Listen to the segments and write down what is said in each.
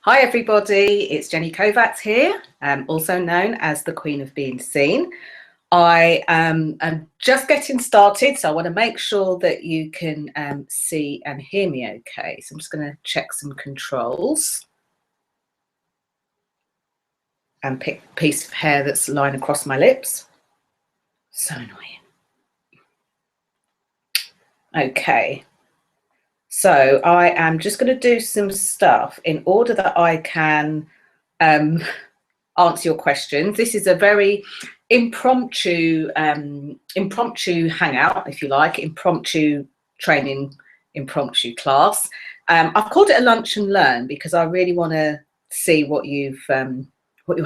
Hi everybody, it's Jenny Kovacs here, also known as the Queen of Being Seen. I am just getting started, so I want to make sure that you can see and hear me okay. So I'm just going to check some controls and pick a piece of hair that's lying across my lips. So annoying. Okay. So I am just going to do some stuff in order that I can answer your questions. This is a very impromptu hangout, if you like, impromptu training, impromptu class. I've called it a lunch and learn because I really want to see what you're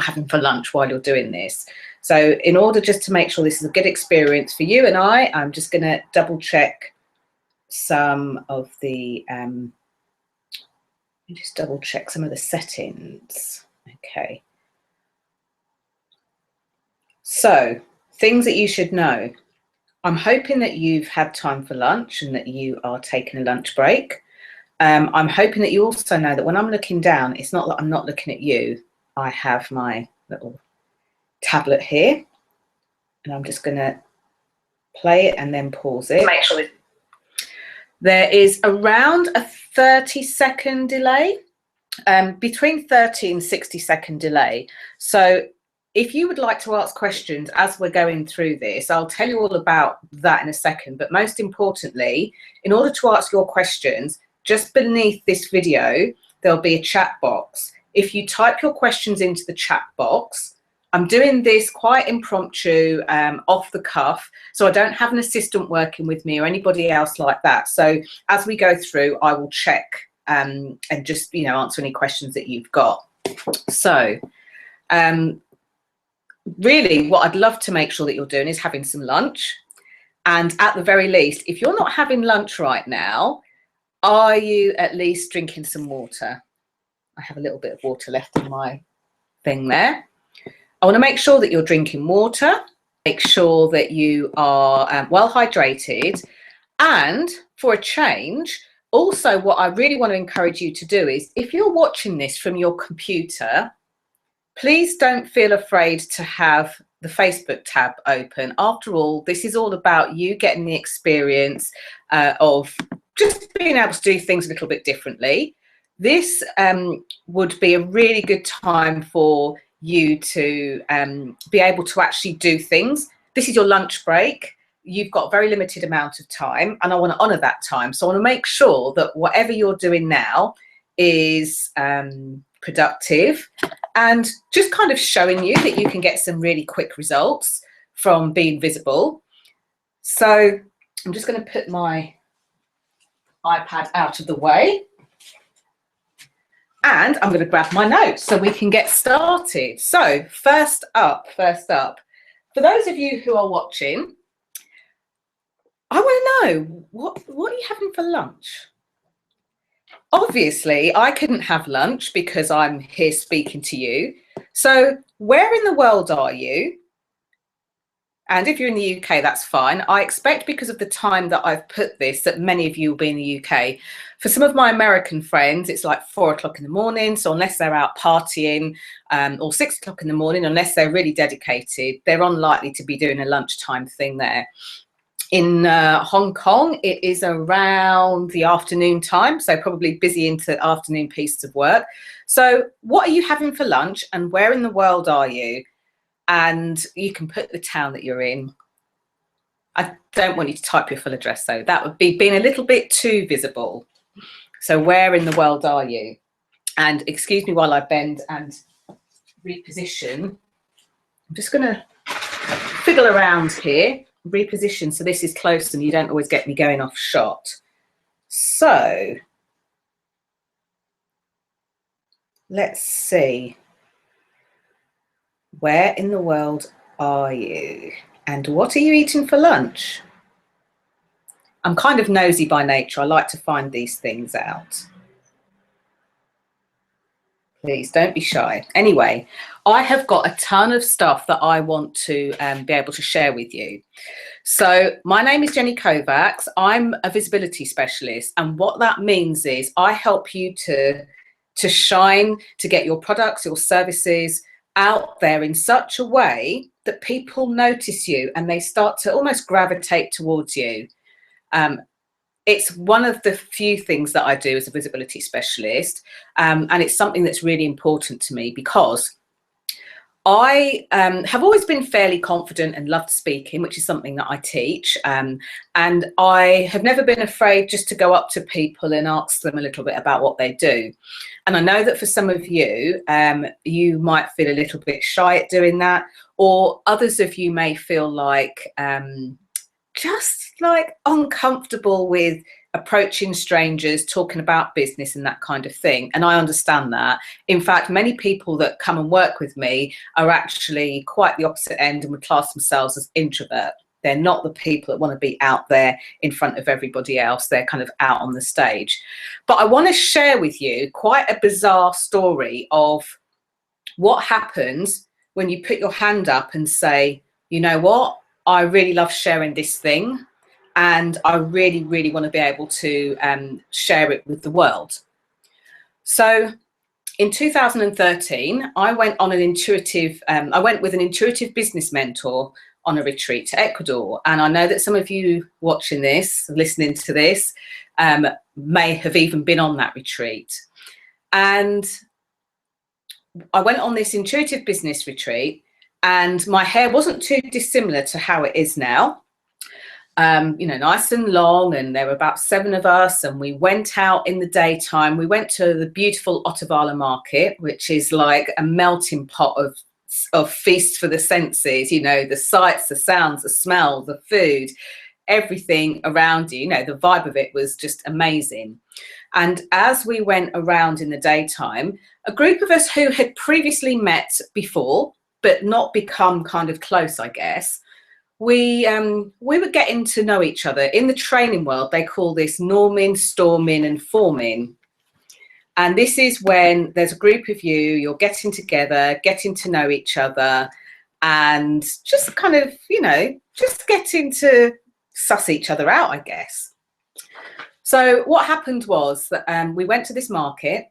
having for lunch while you're doing this. So in order just to make sure this is a good experience for you and I'm just going to double check some of the some of the settings. Okay. So, things that you should know. I'm hoping that you've had time for lunch and that you are taking a lunch break. I'm hoping that you also know that when I'm looking down, it's not that I'm not looking at you. I have my little tablet here, and I'm just going to play it and then pause it. Make sure there is around a 30-second delay, between 30 and 60-second delay. So if you would like to ask questions as we're going through this, I'll tell you all about that in a second. But most importantly, in order to ask your questions, just beneath this video, there'll be a chat box. If you type your questions into the chat box, I'm doing this quite impromptu, off the cuff, so I don't have an assistant working with me or anybody else like that. So as we go through, I will check and just, answer any questions that you've got. So really what I'd love to make sure that you're doing is having some lunch. And at the very least, if you're not having lunch right now, are you at least drinking some water? I have a little bit of water left in my thing there. I want to make sure that you're drinking water, make sure that you are well hydrated, and for a change, also what I really want to encourage you to do is if you're watching this from your computer, please don't feel afraid to have the Facebook tab open. After all, this is all about you getting the experience of just being able to do things a little bit differently. This would be a really good time for you to be able to actually do things. This is your lunch break. You've got a very limited amount of time, and I want to honour that time. So I want to make sure that whatever you're doing now is productive and just kind of showing you that you can get some really quick results from being visible. So I'm just going to put my iPad out of the way. And I'm going to grab my notes so we can get started. So first up, for those of you who are watching, I want to know, what are you having for lunch? Obviously, I couldn't have lunch because I'm here speaking to you. So where in the world are you? And if you're in the UK, that's fine. I expect because of the time that I've put this, that many of you will be in the UK. For some of my American friends, it's like 4 o'clock in the morning. So unless they're out partying, or 6 o'clock in the morning, unless they're really dedicated, they're unlikely to be doing a lunchtime thing there. In Hong Kong, it is around the afternoon time, so probably busy into afternoon piece of work. So what are you having for lunch and where in the world are you? And you can put the town that you're in. I don't want you to type your full address though. That would be being a little bit too visible. So where in the world are you? And excuse me while I bend and reposition. I'm just going to fiddle around here, reposition so this is close and you don't always get me going off shot. So let's see. Where in the world are you? And what are you eating for lunch? I'm kind of nosy by nature. I like to find these things out. Please don't be shy. Anyway, I have got a ton of stuff that I want to be able to share with you. So my name is Jenny Kovacs. I'm a visibility specialist. And what that means is I help you to to shine, to get your products, your services out there in such a way that people notice you and they start to almost gravitate towards you. It's one of the few things that I do as a visibility specialist, and it's something that's really important to me because I have always been fairly confident and loved speaking, which is something that I teach. And I have never been afraid just to go up to people and ask them a little bit about what they do. And I know that for some of you, you might feel a little bit shy at doing that, or others of you may feel like just like uncomfortable with approaching strangers, talking about business and that kind of thing. And I understand that. In fact, many people that come and work with me are actually quite the opposite end and would class themselves as introvert. They're not the people that want to be out there in front of everybody else. They're kind of out on the stage. But I want to share with you quite a bizarre story of what happens when you put your hand up and say, you know what, I really love sharing this thing. And I really, really want to be able to share it with the world. So in 2013, I went on an intuitive, I went with an intuitive business mentor on a retreat to Ecuador. And I know that some of you watching this, listening to this, may have even been on that retreat. And I went on this intuitive business retreat and my hair wasn't too dissimilar to how it is now. You know, nice and long, and there were about 7 of us, and we went out in the daytime. We went to the beautiful Otavalo market, which is like a melting pot of feasts for the senses, you know, the sights, the sounds, the smell, the food, everything around you, you know, the vibe of it was just amazing. And as we went around in the daytime, a group of us who had previously met before, but not become kind of close, I guess, we were getting to know each other. In the training world, they call this norming, storming and forming. And this is when there's a group of you, you're getting together, getting to know each other, and just kind of, you know, just getting to suss each other out, I guess. So what happened was that we went to this market,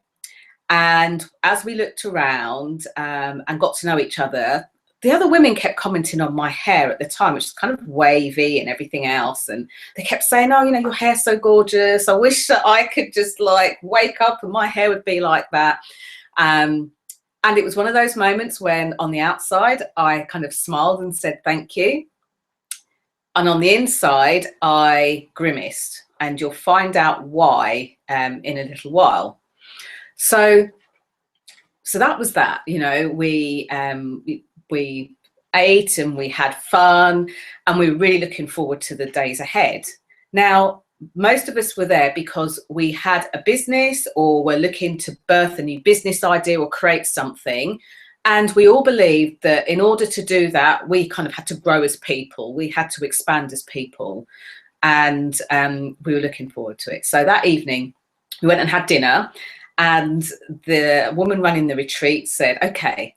and as we looked around and got to know each other, the other women kept commenting on my hair at the time, which is kind of wavy and everything else. And they kept saying, oh, you know, your hair's so gorgeous. I wish that I could just like wake up and my hair would be like that. And it was one of those moments when on the outside, I kind of smiled and said, thank you. And on the inside, I grimaced, and you'll find out why in a little while. So that was that, you know, we ate and we had fun, and we were really looking forward to the days ahead. Now, most of us were there because we had a business or were looking to birth a new business idea or create something. And we all believed that in order to do that, we kind of had to grow as people. We had to expand as people. And we were looking forward to it. So that evening, we went and had dinner. And the woman running the retreat said, okay,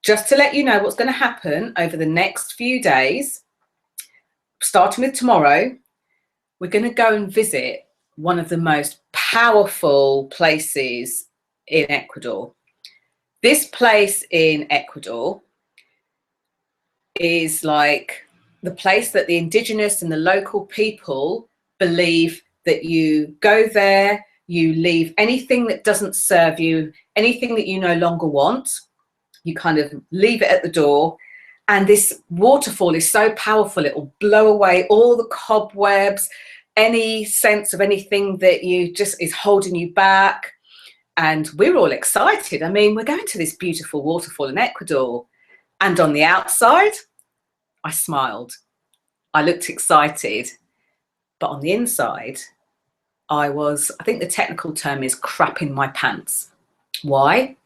just to let you know what's going to happen over the next few days, starting with tomorrow, we're going to go and visit one of the most powerful places in Ecuador. This place in Ecuador is like the place that the indigenous and the local people believe that you go there, you leave anything that doesn't serve you, anything that you no longer want, you kind of leave it at the door. And this waterfall is so powerful, it will blow away all the cobwebs, any sense of anything that you just is holding you back. And we're all excited. I mean, we're going to this beautiful waterfall in Ecuador. And on the outside, I smiled. I looked excited. But on the inside, I think the technical term is crapping my pants. Why?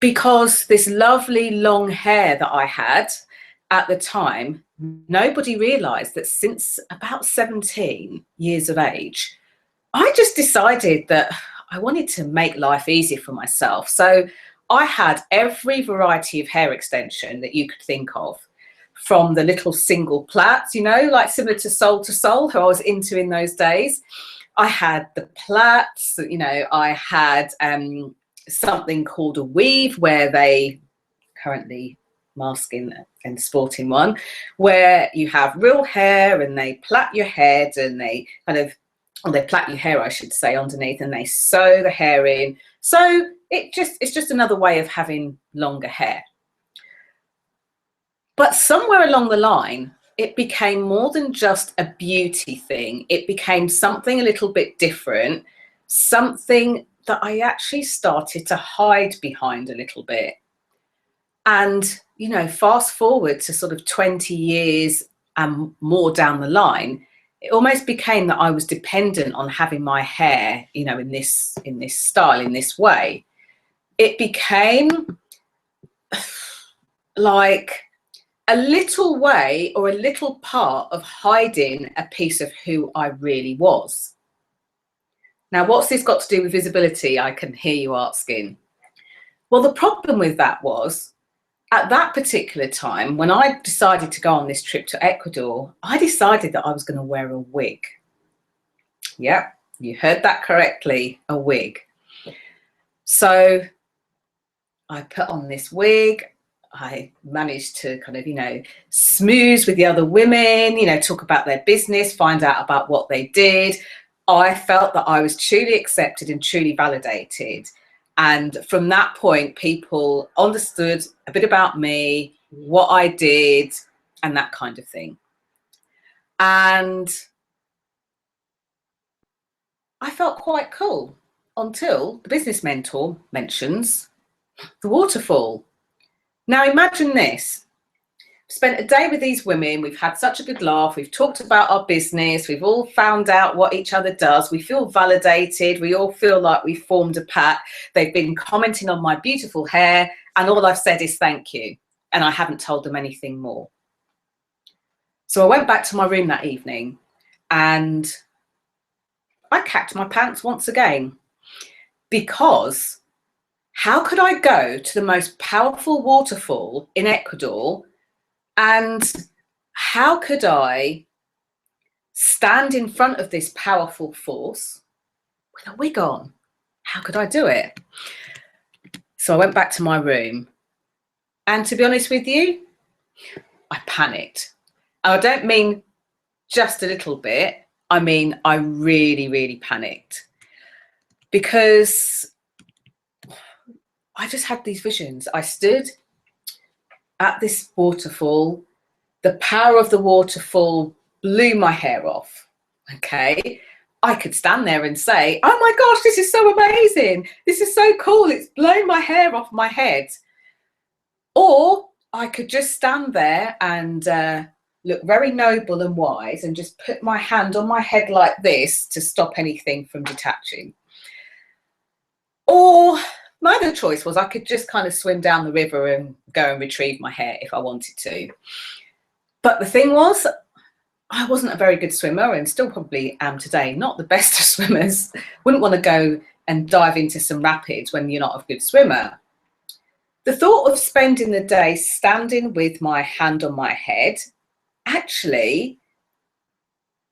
Because this lovely long hair that I had at the time, nobody realized that since about 17 years of age, I just decided that I wanted to make life easier for myself. So I had every variety of hair extension that you could think of, from the little single plaits, you know, like similar to Soul, who I was into in those days. I had the plaits, you know, I had something called a weave, where they currently masking and sporting one, where you have real hair and they plait your head and they kind of, or they plait your hair, I should say, underneath, and they sew the hair in. So it's just another way of having longer hair. But somewhere along the line, it became more than just a beauty thing. It became something a little bit different, something that I actually started to hide behind a little bit. And, you know, fast forward to sort of 20 years and more down the line, it almost became that I was dependent on having my hair, you know, in this style, in this way. It became like a little way or a little part of hiding a piece of who I really was. Now, what's this got to do with visibility? I can hear you asking. Well, the problem with that was, at that particular time, when I decided to go on this trip to Ecuador, I decided that I was going to wear a wig. Yep, you heard that correctly, a wig. So I put on this wig. I managed to kind of, you know, smooth with the other women, you know, talk about their business, find out about what they did. I felt that I was truly accepted and truly validated. And from that point, people understood a bit about me, what I did, and that kind of thing. And I felt quite cool until the business mentor mentions the waterfall. Now, imagine this. Spent a day with these women, we've had such a good laugh, we've talked about our business, we've all found out what each other does, we feel validated, we all feel like we've formed a pack. They've been commenting on my beautiful hair, and all I've said is thank you, and I haven't told them anything more. So I went back to my room that evening and I cacked my pants once again, because how could I go to the most powerful waterfall in Ecuador, and how could I stand in front of this powerful force with a wig on? How could I do it? So I went back to my room, and to be honest with you, I panicked. And I don't mean just a little bit. I mean, I really, really panicked, because I just had these visions. I stood at this waterfall. The power of the waterfall blew my hair off. Okay. I could stand there and say, oh my gosh, this is so amazing. This is so cool. It's blown my hair off my head. Or I could just stand there and look very noble and wise and just put my hand on my head like this to stop anything from detaching. Or my other choice was I could just kind of swim down the river and go and retrieve my hair if I wanted to. But the thing was, I wasn't a very good swimmer, and still probably am today, not the best of swimmers. Wouldn't want to go and dive into some rapids when you're not a good swimmer. The thought of spending the day standing with my hand on my head, actually,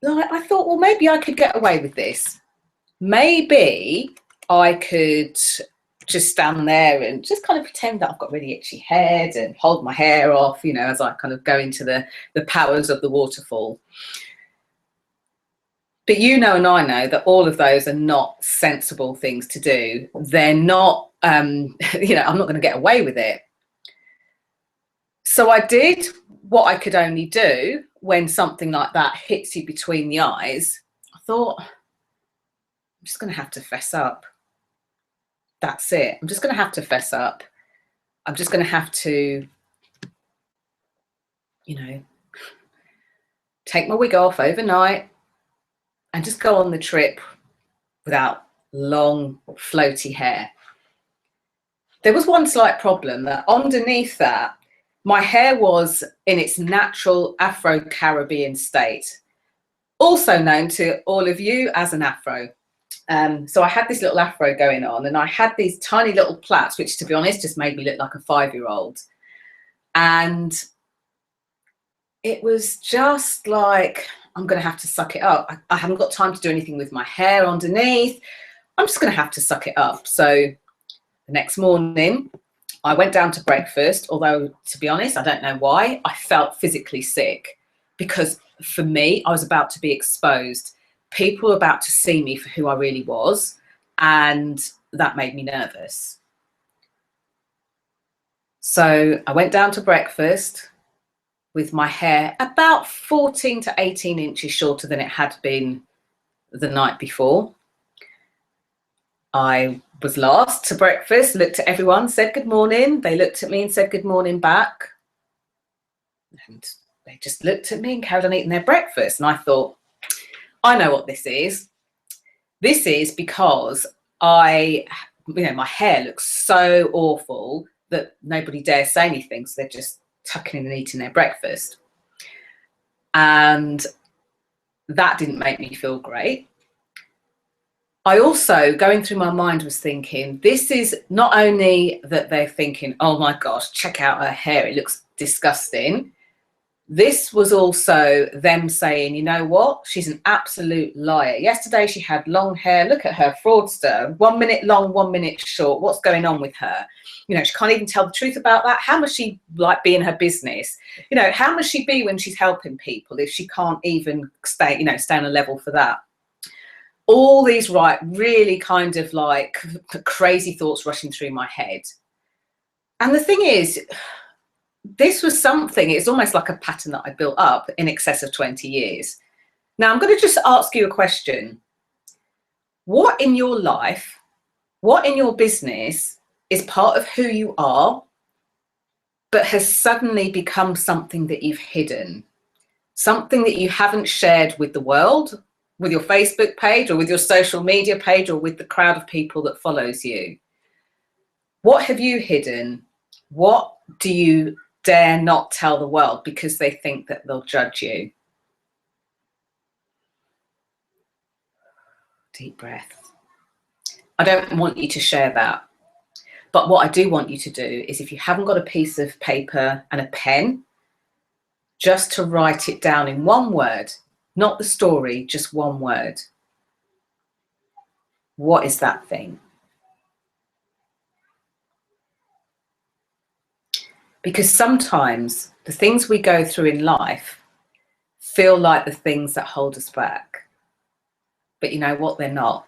like, I thought, well, maybe I could get away with this. Maybe I could just stand there and just kind of pretend that I've got really itchy head and hold my hair off, you know, as I kind of go into the powers of the waterfall. But you know, and I know that all of those are not sensible things to do. They're not, you know, I'm not going to get away with it. So I did what I could only do when something like that hits you between the eyes. I thought, I'm just going to have to fess up. That's it. I'm just going to have to fess up. I'm just going to have to, you know, take my wig off overnight and just go on the trip without long floaty hair. There was one slight problem, that underneath that, my hair was in its natural Afro-Caribbean state, also known to all of you as an afro. So I had this little afro going on, and I had these tiny little plaits, which, to be honest, just made me look like a 5-year-old. And it was just like, I'm going to have to suck it up. I haven't got time to do anything with my hair underneath. I'm just going to have to suck it up. So the next morning, I went down to breakfast, although, to be honest, I don't know why. I felt physically sick because for me, I was about to be exposed. People were about to see me for who I really was, and that made me nervous. So I went down to breakfast with my hair about 14 to 18 inches shorter than it had been the night before. I was last to breakfast, looked at everyone, said good morning. They looked at me and said good morning back. And they just looked at me and carried on eating their breakfast. And I thought, I know what this is. This is because my hair looks so awful that nobody dares say anything. So they're just tucking in and eating their breakfast. And that didn't make me feel great. I also, going through my mind, was thinking, this is not only that they're thinking, oh my gosh, check out her hair, it looks disgusting. This was also them saying, you know what, she's an absolute liar. Yesterday she had long hair, look at her, fraudster, 1 minute long, 1 minute short, what's going on with her? You know, she can't even tell the truth about that. How must she like be in her business? You know, how must she be when she's helping people if she can't even stay on a level for that? All these really kind of like crazy thoughts rushing through my head. And the thing is, this was something, it's almost like a pattern that I built up in excess of 20 years. Now, I'm going to just ask you a question. What in your life, what in your business is part of who you are, but has suddenly become something that you've hidden? Something that you haven't shared with the world, with your Facebook page or with your social media page or with the crowd of people that follows you? What have you hidden? What do you dare not tell the world because they think that they'll judge you? Deep breath. I don't want you to share that. But what I do want you to do is, if you haven't got a piece of paper and a pen, just to write it down in one word. Not the story, just one word. What is that thing? Because sometimes the things we go through in life feel like the things that hold us back. But you know what? They're not.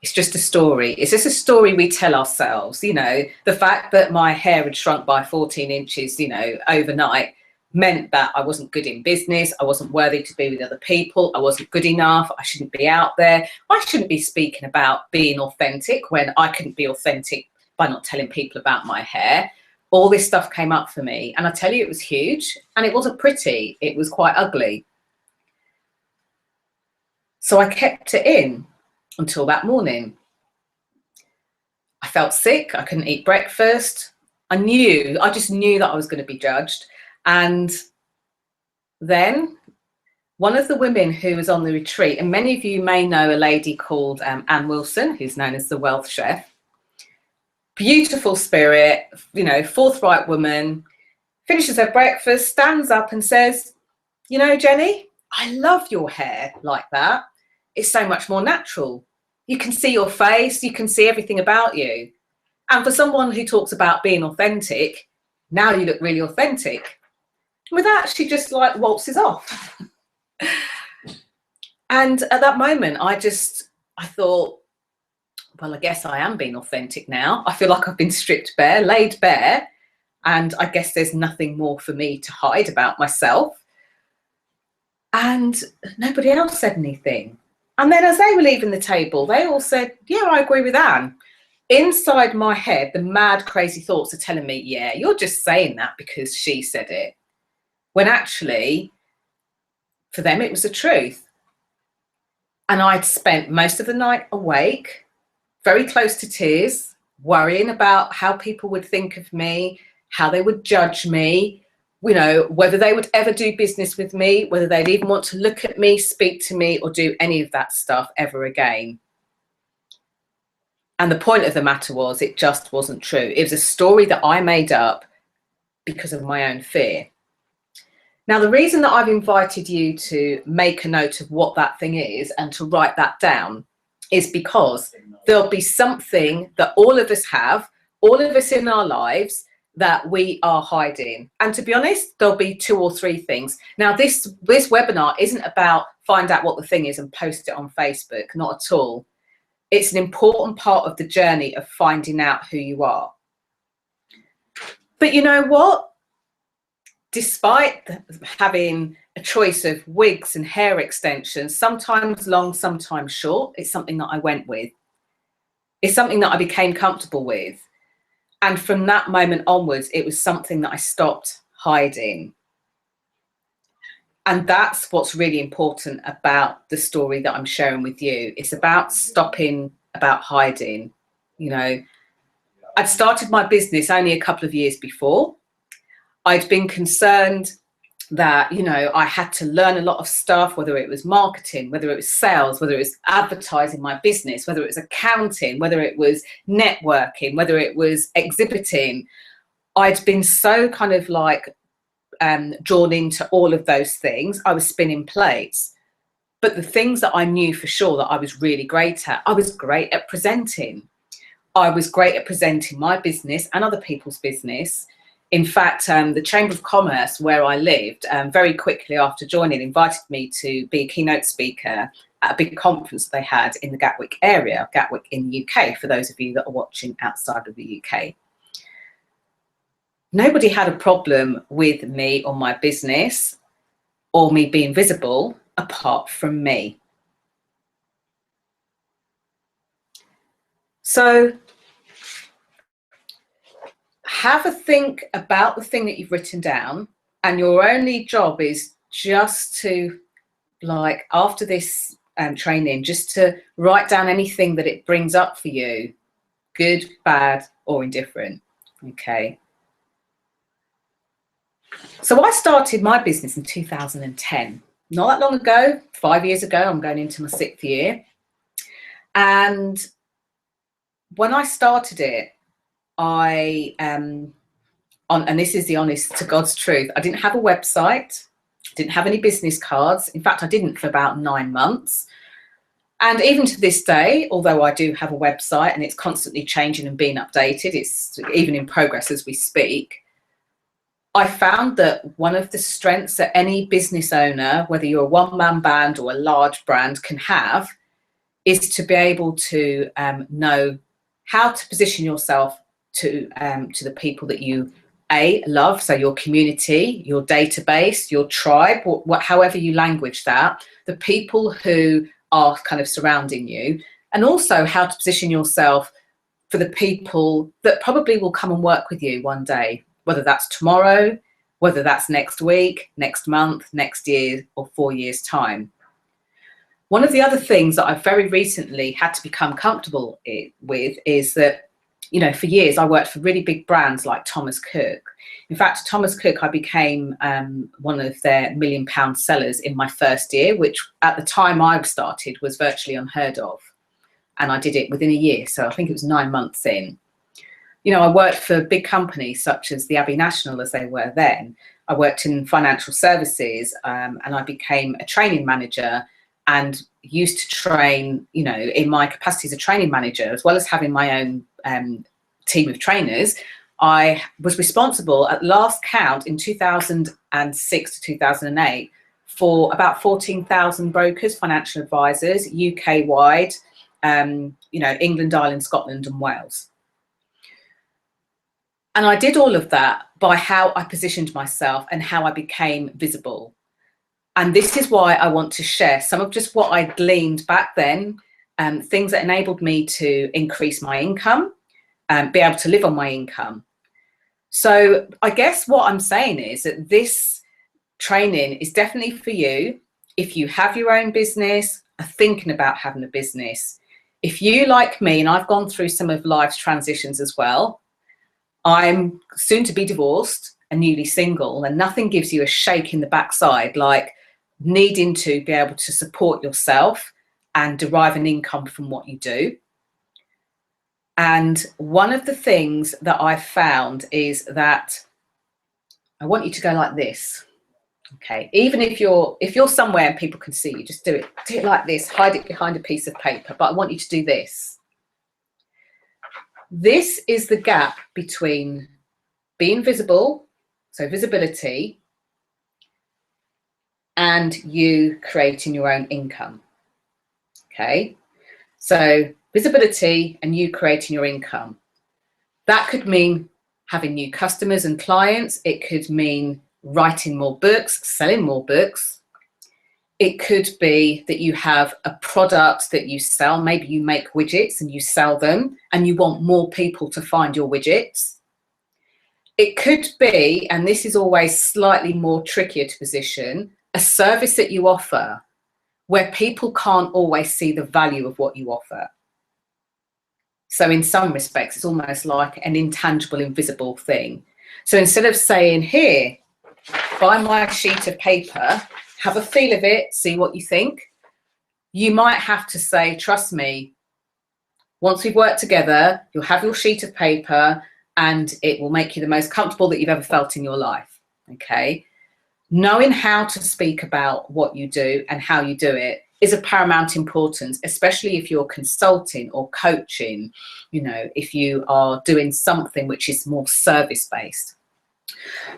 It's just a story. It's just a story we tell ourselves. You know, the fact that my hair had shrunk by 14 inches, overnight, meant that I wasn't good in business. I wasn't worthy to be with other people. I wasn't good enough. I shouldn't be out there. I shouldn't be speaking about being authentic when I couldn't be authentic by not telling people about my hair. All this stuff came up for me. And I tell you, it was huge and it wasn't pretty. It was quite ugly. So I kept it in until that morning. I felt sick. I couldn't eat breakfast. I just knew that I was going to be judged. And then one of the women who was on the retreat, and many of you may know a lady called Anne Wilson, who's known as the Wealth Chef. Beautiful spirit, forthright woman, finishes her breakfast, stands up and says, you know, Jenny, I love your hair like that. It's so much more natural. You can see your face, you can see everything about you. And for someone who talks about being authentic, now you look really authentic. With that, she just like waltzes off. And at that moment, I thought, well, I guess I am being authentic now. I feel like I've been stripped bare, laid bare, and I guess there's nothing more for me to hide about myself. And nobody else said anything. And then as they were leaving the table, they all said, yeah, I agree with Anne. Inside my head, the mad, crazy thoughts are telling me, yeah, you're just saying that because she said it. When actually, for them, it was the truth. And I'd spent most of the night awake, very close to tears, worrying about how people would think of me, how they would judge me, whether they would ever do business with me, whether they'd even want to look at me, speak to me, or do any of that stuff ever again. And the point of the matter was, it just wasn't true. It was a story that I made up because of my own fear. Now, the reason that I've invited you to make a note of what that thing is and to write that down is because there'll be something that all of us have, all of us in our lives, that we are hiding. And to be honest, there'll be 2 or 3 things. Now, this webinar isn't about find out what the thing is and post it on Facebook, not at all. It's an important part of the journey of finding out who you are. But you know what? Despite having a choice of wigs and hair extensions, sometimes long, sometimes short, it's something that I went with. It's something that I became comfortable with. And from that moment onwards, it was something that I stopped hiding. And that's what's really important about the story that I'm sharing with you. It's about stopping, about hiding. You know, I'd started my business only a couple of years before. I'd been concerned that, you know, I had to learn a lot of stuff, whether it was marketing, whether it was sales, whether it was advertising my business, whether it was accounting, whether it was networking, whether it was exhibiting. I'd been so kind of like drawn into all of those things. I was spinning plates. But the things that I knew for sure that I was really great at, I was great at presenting. I was great at presenting my business and other people's business. In fact, the Chamber of Commerce where I lived, very quickly after joining, invited me to be a keynote speaker at a big conference they had in the Gatwick area, Gatwick in the UK, for those of you that are watching outside of the UK. Nobody had a problem with me or my business or me being visible apart from me. So have a think about the thing that you've written down, and your only job is just to, like, after this training, just to write down anything that it brings up for you, good, bad, or indifferent. Okay. So I started my business in 2010, not that long ago, 5 years ago. I'm going into my 6th year. And when I started it, and this is the honest to God's truth, I didn't have a website, didn't have any business cards. In fact, I didn't for about 9 months. And even to this day, although I do have a website and it's constantly changing and being updated, it's even in progress as we speak, I found that one of the strengths that any business owner, whether you're a one-man band or a large brand, can have is to be able to know how to position yourself to the people that you love, so your community, your database, your tribe, however you language that, the people who are kind of surrounding you, and also how to position yourself for the people that probably will come and work with you one day, whether that's tomorrow, whether that's next week, next month, next year, or 4 years' time. One of the other things that I've very recently had to become comfortable with is that, you know, for years I worked for really big brands like Thomas Cook. In fact, Thomas Cook, I became one of their £1 million sellers in my first year, which at the time I started was virtually unheard of. And I did it within a year. So I think it was 9 months in. You know, I worked for big companies such as the Abbey National, as they were then. I worked in financial services, and I became a training manager and used to train, you know, in my capacity as a training manager, as well as having my own team of trainers. I was responsible at last count in 2006 to 2008 for about 14,000 brokers, financial advisors, UK wide, you know, England, Ireland, Scotland and Wales. And I did all of that by how I positioned myself and how I became visible. And this is why I want to share some of just what I gleaned back then, things that enabled me to increase my income, be able to live on my income. So I guess what I'm saying is that this training is definitely for you if you have your own business, are thinking about having a business. If you, like me, and I've gone through some of life's transitions as well, I'm soon to be divorced and newly single, and nothing gives you a shake in the backside like needing to be able to support yourself and derive an income from what you do. And one of the things that I've found is that I want you to go like this. Okay, even if you're somewhere and people can see you, just do it like this, hide it behind a piece of paper. But I want you to do this. This is the gap between being visible, so visibility, and you creating your own income. Okay, so visibility and you creating your income. That could mean having new customers and clients. It could mean writing more books, selling more books. It could be that you have a product that you sell. Maybe you make widgets and you sell them and you want more people to find your widgets. It could be, and this is always slightly more trickier to position, a service that you offer where people can't always see the value of what you offer. So in some respects, it's almost like an intangible, invisible thing. So instead of saying, here, buy my sheet of paper, have a feel of it, see what you think, you might have to say, trust me, once we've worked together, you'll have your sheet of paper and it will make you the most comfortable that you've ever felt in your life. Okay. Knowing how to speak about what you do and how you do it is of paramount importance, especially if you're consulting or coaching, you know, if you are doing something which is more service-based.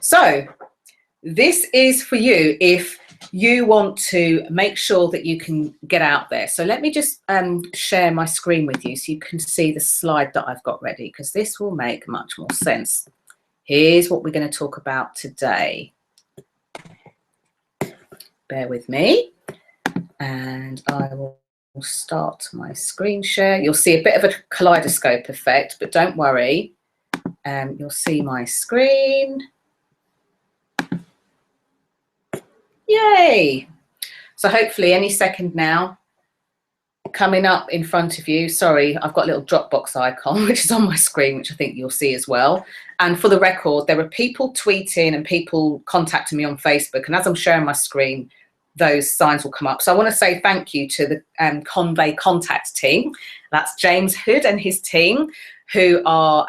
So this is for you if you want to make sure that you can get out there. So let me just share my screen with you so you can see the slide that I've got ready, because this will make much more sense. Here's what we're going to talk about today. Bear with me, and I will start my screen share. You'll see a bit of a kaleidoscope effect, but don't worry. You'll see my screen. Yay! So hopefully any second now, coming up in front of you. Sorry, I've got a little Dropbox icon, which is on my screen, which I think you'll see as well. And for the record, there are people tweeting and people contacting me on Facebook. And as I'm sharing my screen, those signs will come up. So I want to say thank you to the Convey Contact team. That's James Hood and his team, who are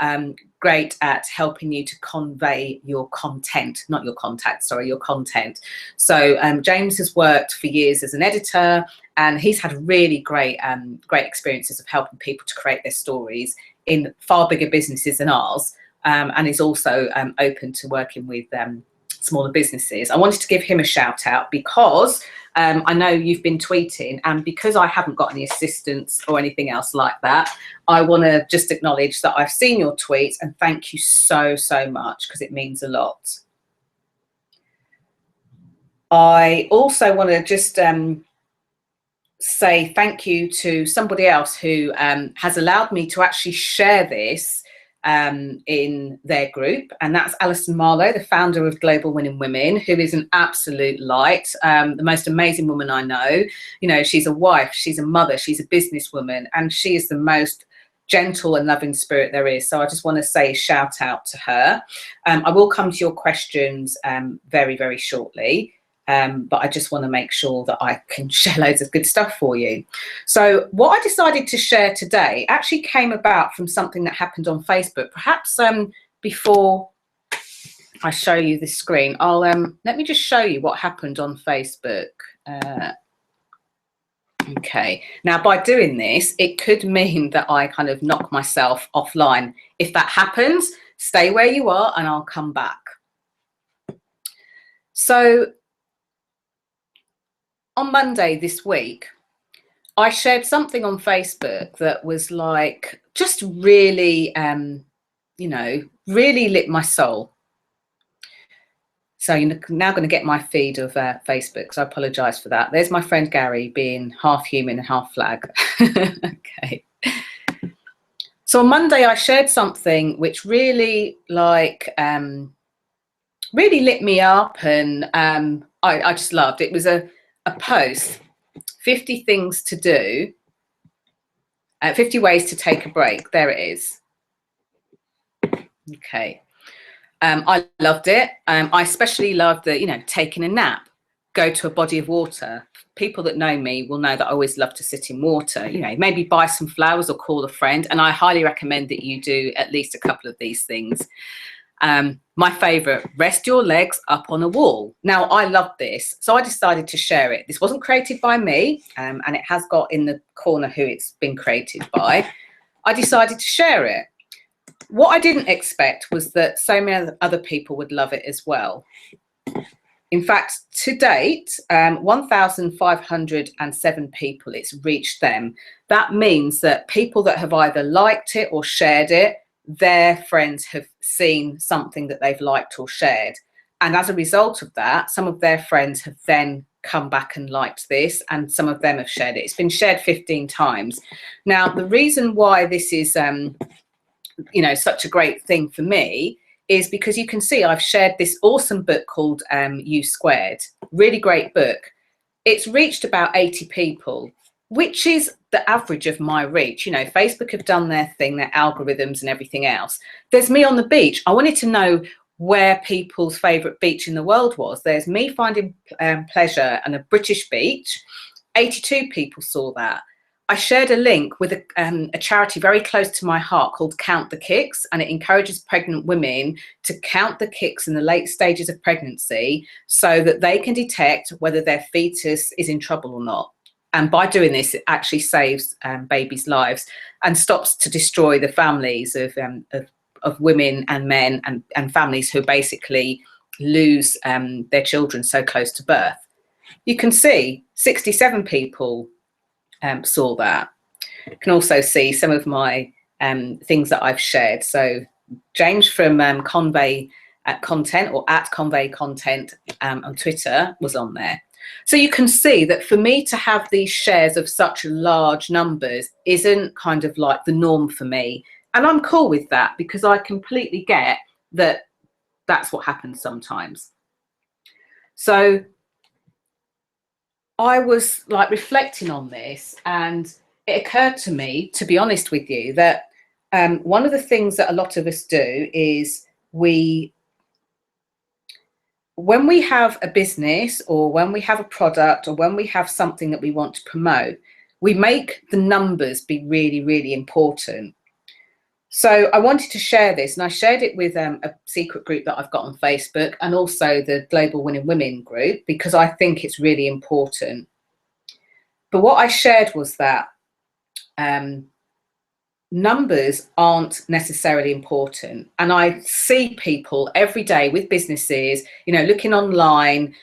great at helping you to convey your content, not your contact, sorry, your content. So James has worked for years as an editor, and he's had really great experiences of helping people to create their stories in far bigger businesses than ours, and is also open to working with smaller businesses. I wanted to give him a shout out because I know you've been tweeting, and because I haven't got any assistance or anything else like that, I want to just acknowledge that I've seen your tweets and thank you so, so much, because it means a lot. I also want to just say thank you to somebody else who has allowed me to actually share this in their group, and that's Alison Marlowe, the founder of Global Winning Women, who is an absolute light, the most amazing woman I know. You know, she's a wife, she's a mother, she's a businesswoman, and she is the most gentle and loving spirit there is. So I just want to say a shout out to her. I will come to your questions very, very shortly. But I just want to make sure that I can share loads of good stuff for you. So what I decided to share today actually came about from something that happened on Facebook. Perhaps before I show you the screen, I'll let me just show you what happened on Facebook. Okay, now by doing this, it could mean that I kind of knock myself offline. If that happens, stay where you are and I'll come back. So on Monday this week, I shared something on Facebook that was like, just really, you know, really lit my soul. So you're now going to get my feed of Facebook, so I apologise for that. There's my friend Gary being half human and half flag. Okay. So on Monday, I shared something which really, like, really lit me up, and I just loved it. It was a post, 50 things to do, 50 ways to take a break. There it is. Okay. I loved it. I especially loved the, you know, taking a nap, go to a body of water. People that know me will know that I always love to sit in water, you know, maybe buy some flowers or call a friend. And I highly recommend that you do at least a couple of these things. My favorite, rest your legs up on a wall. Now, I love this, so I decided to share it. This wasn't created by me, and it has got in the corner who it's been created by. I decided to share it. What I didn't expect was that so many other people would love it as well. In fact, to date, 1,507 people, it's reached them. That means that people that have either liked it or shared it, their friends have seen something that they've liked or shared. And as a result of that, some of their friends have then come back and liked this, and some of them have shared it. It's been shared 15 times. Now, the reason why this is, such a great thing for me is because you can see I've shared this awesome book called U Squared. Really great book. It's reached about 80 people, which is the average of my reach. Facebook have done their thing, their algorithms and everything else. There's me on the beach. I wanted to know where people's favourite beach in the world was. There's me finding pleasure and a British beach. 82 people saw that. I shared a link with a charity very close to my heart called Count the Kicks, and it encourages pregnant women to count the kicks in the late stages of pregnancy so that they can detect whether their fetus is in trouble or not. And by doing this, it actually saves babies' lives and stops to destroy the families of women and men and families who basically lose their children so close to birth. You can see 67 people saw that. You can also see some of my things that I've shared. So James from Convey Content, or at Convey Content on Twitter, was on there. So you can see that for me to have these shares of such large numbers isn't kind of like the norm for me. And I'm cool with that, because I completely get that that's what happens sometimes. So I was like reflecting on this, and it occurred to me, to be honest with you, that one of the things that a lot of us do is when we have a business, or when we have a product, or when we have something that we want to promote, we make the numbers be really, really important. So I wanted to share this, and I shared it with a secret group that I've got on Facebook, and also the Global Winning Women group, because I think it's really important. But what I shared was that numbers aren't necessarily important. And I see people every day with businesses, looking online,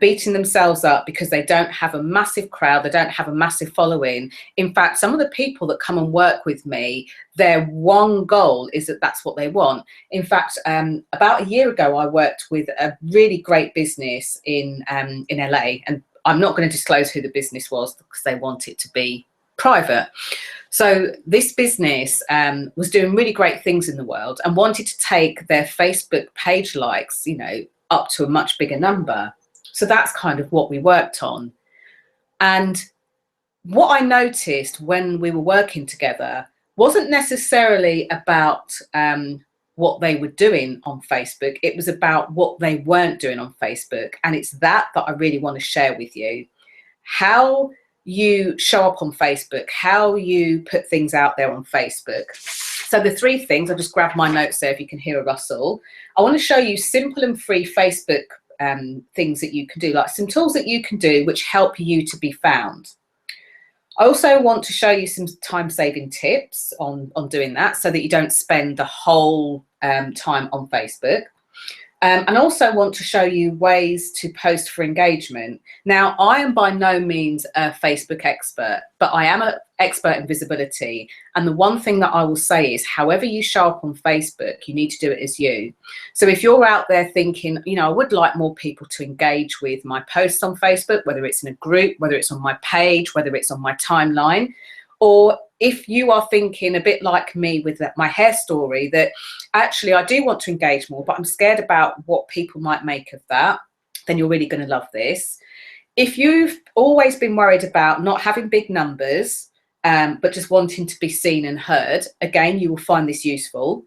beating themselves up because they don't have a massive crowd, they don't have a massive following. In fact, some of the people that come and work with me, their one goal is that that's what they want. In fact, about a year ago, I worked with a really great business in LA, and I'm not going to disclose who the business was because they want it to be private. So this business was doing really great things in the world and wanted to take their Facebook page likes, up to a much bigger number. So that's kind of what we worked on. And what I noticed when we were working together wasn't necessarily about what they were doing on Facebook. It was about what they weren't doing on Facebook. And it's that I really want to share with you. How you show up on Facebook, how you put things out there on Facebook. So the three things, I'll just grab my notes there if you can hear a rustle. I want to show you simple and free Facebook things that you can do, like some tools that you can do which help you to be found. I also want to show you some time-saving tips on doing that, so that you don't spend the whole time on Facebook. And also want to show you ways to post for engagement. Now, I am by no means a Facebook expert, but I am an expert in visibility. And the one thing that I will say is, however you show up on Facebook, you need to do it as you. So if you're out there thinking, I would like more people to engage with my posts on Facebook, whether it's in a group, whether it's on my page, whether it's on my timeline, or if you are thinking a bit like me with my hair story, that actually I do want to engage more, but I'm scared about what people might make of that, then you're really going to love this. If you've always been worried about not having big numbers, but just wanting to be seen and heard, again, you will find this useful.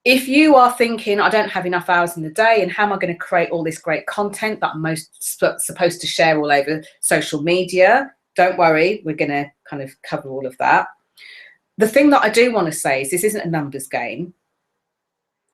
If you are thinking, I don't have enough hours in the day, and how am I going to create all this great content that I'm supposed to share all over social media, don't worry, we're going to kind of cover all of that. The thing that I do want to say is this isn't a numbers game.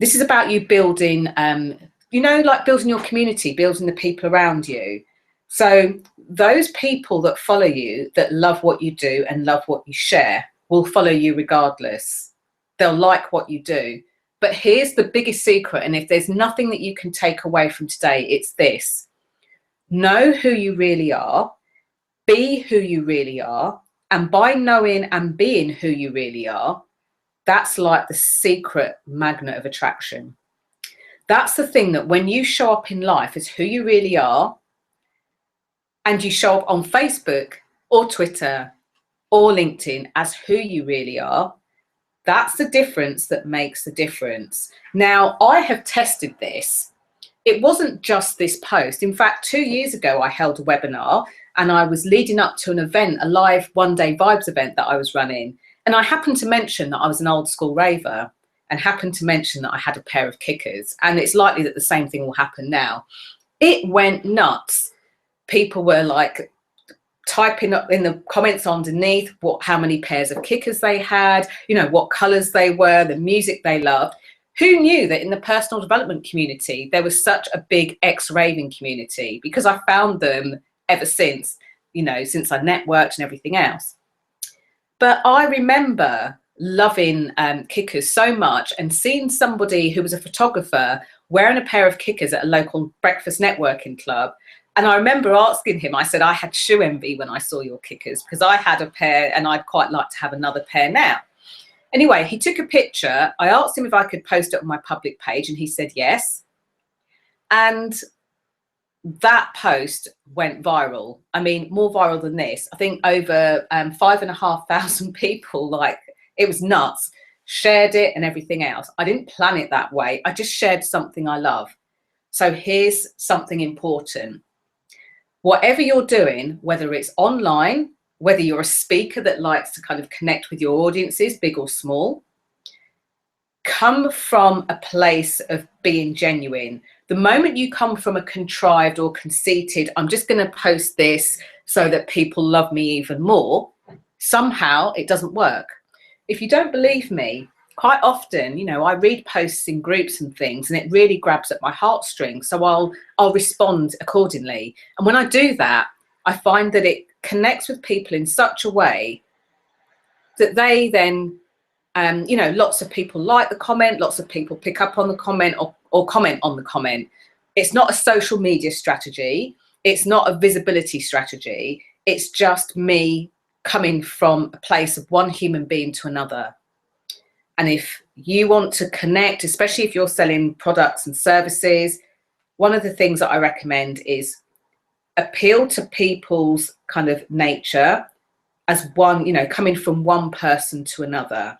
This is about you building, like building your community, building the people around you. So those people that follow you, that love what you do and love what you share, will follow you regardless. They'll like what you do. But here's the biggest secret, and if there's nothing that you can take away from today, it's this. Know who you really are, be who you really are, and by knowing and being who you really are, that's like the secret magnet of attraction. That's the thing that when you show up in life as who you really are, and you show up on Facebook or Twitter or LinkedIn as who you really are, that's the difference that makes the difference. Now, I have tested this. It wasn't just this post. In fact, 2 years ago, I held a webinar and I was leading up to an event, a live one-day vibes event that I was running. And I happened to mention that I was an old school raver and happened to mention that I had a pair of kickers. And it's likely that the same thing will happen now. It went nuts. People were like typing up in the comments underneath how many pairs of kickers they had, what colors they were, the music they loved. Who knew that in the personal development community, there was such a big ex-raving community? Because I found them ever since, since I networked and everything else. But I remember loving kickers so much and seeing somebody who was a photographer wearing a pair of kickers at a local breakfast networking club. And I remember asking him, I said, I had shoe envy when I saw your kickers because I had a pair and I'd quite like to have another pair now. Anyway, he took a picture. I asked him if I could post it on my public page and he said yes. And that post went viral. I mean, more viral than this. I think over 5,500 people, it was nuts, shared it and everything else. I didn't plan it that way. I just shared something I love. So here's something important. Whatever you're doing, whether it's online, whether you're a speaker that likes to kind of connect with your audiences, big or small, come from a place of being genuine. The moment you come from a contrived or conceited, I'm just going to post this so that people love me even more, somehow it doesn't work. If you don't believe me, quite often, I read posts in groups and things, and it really grabs at my heartstrings. So I'll respond accordingly. And when I do that, I find that it connects with people in such a way that they then, lots of people like the comment, lots of people pick up on the comment or comment on the comment. It's not a social media strategy. It's not a visibility strategy. It's just me coming from a place of one human being to another. And if you want to connect, especially if you're selling products and services, one of the things that I recommend is appeal to people's kind of nature as one, coming from one person to another.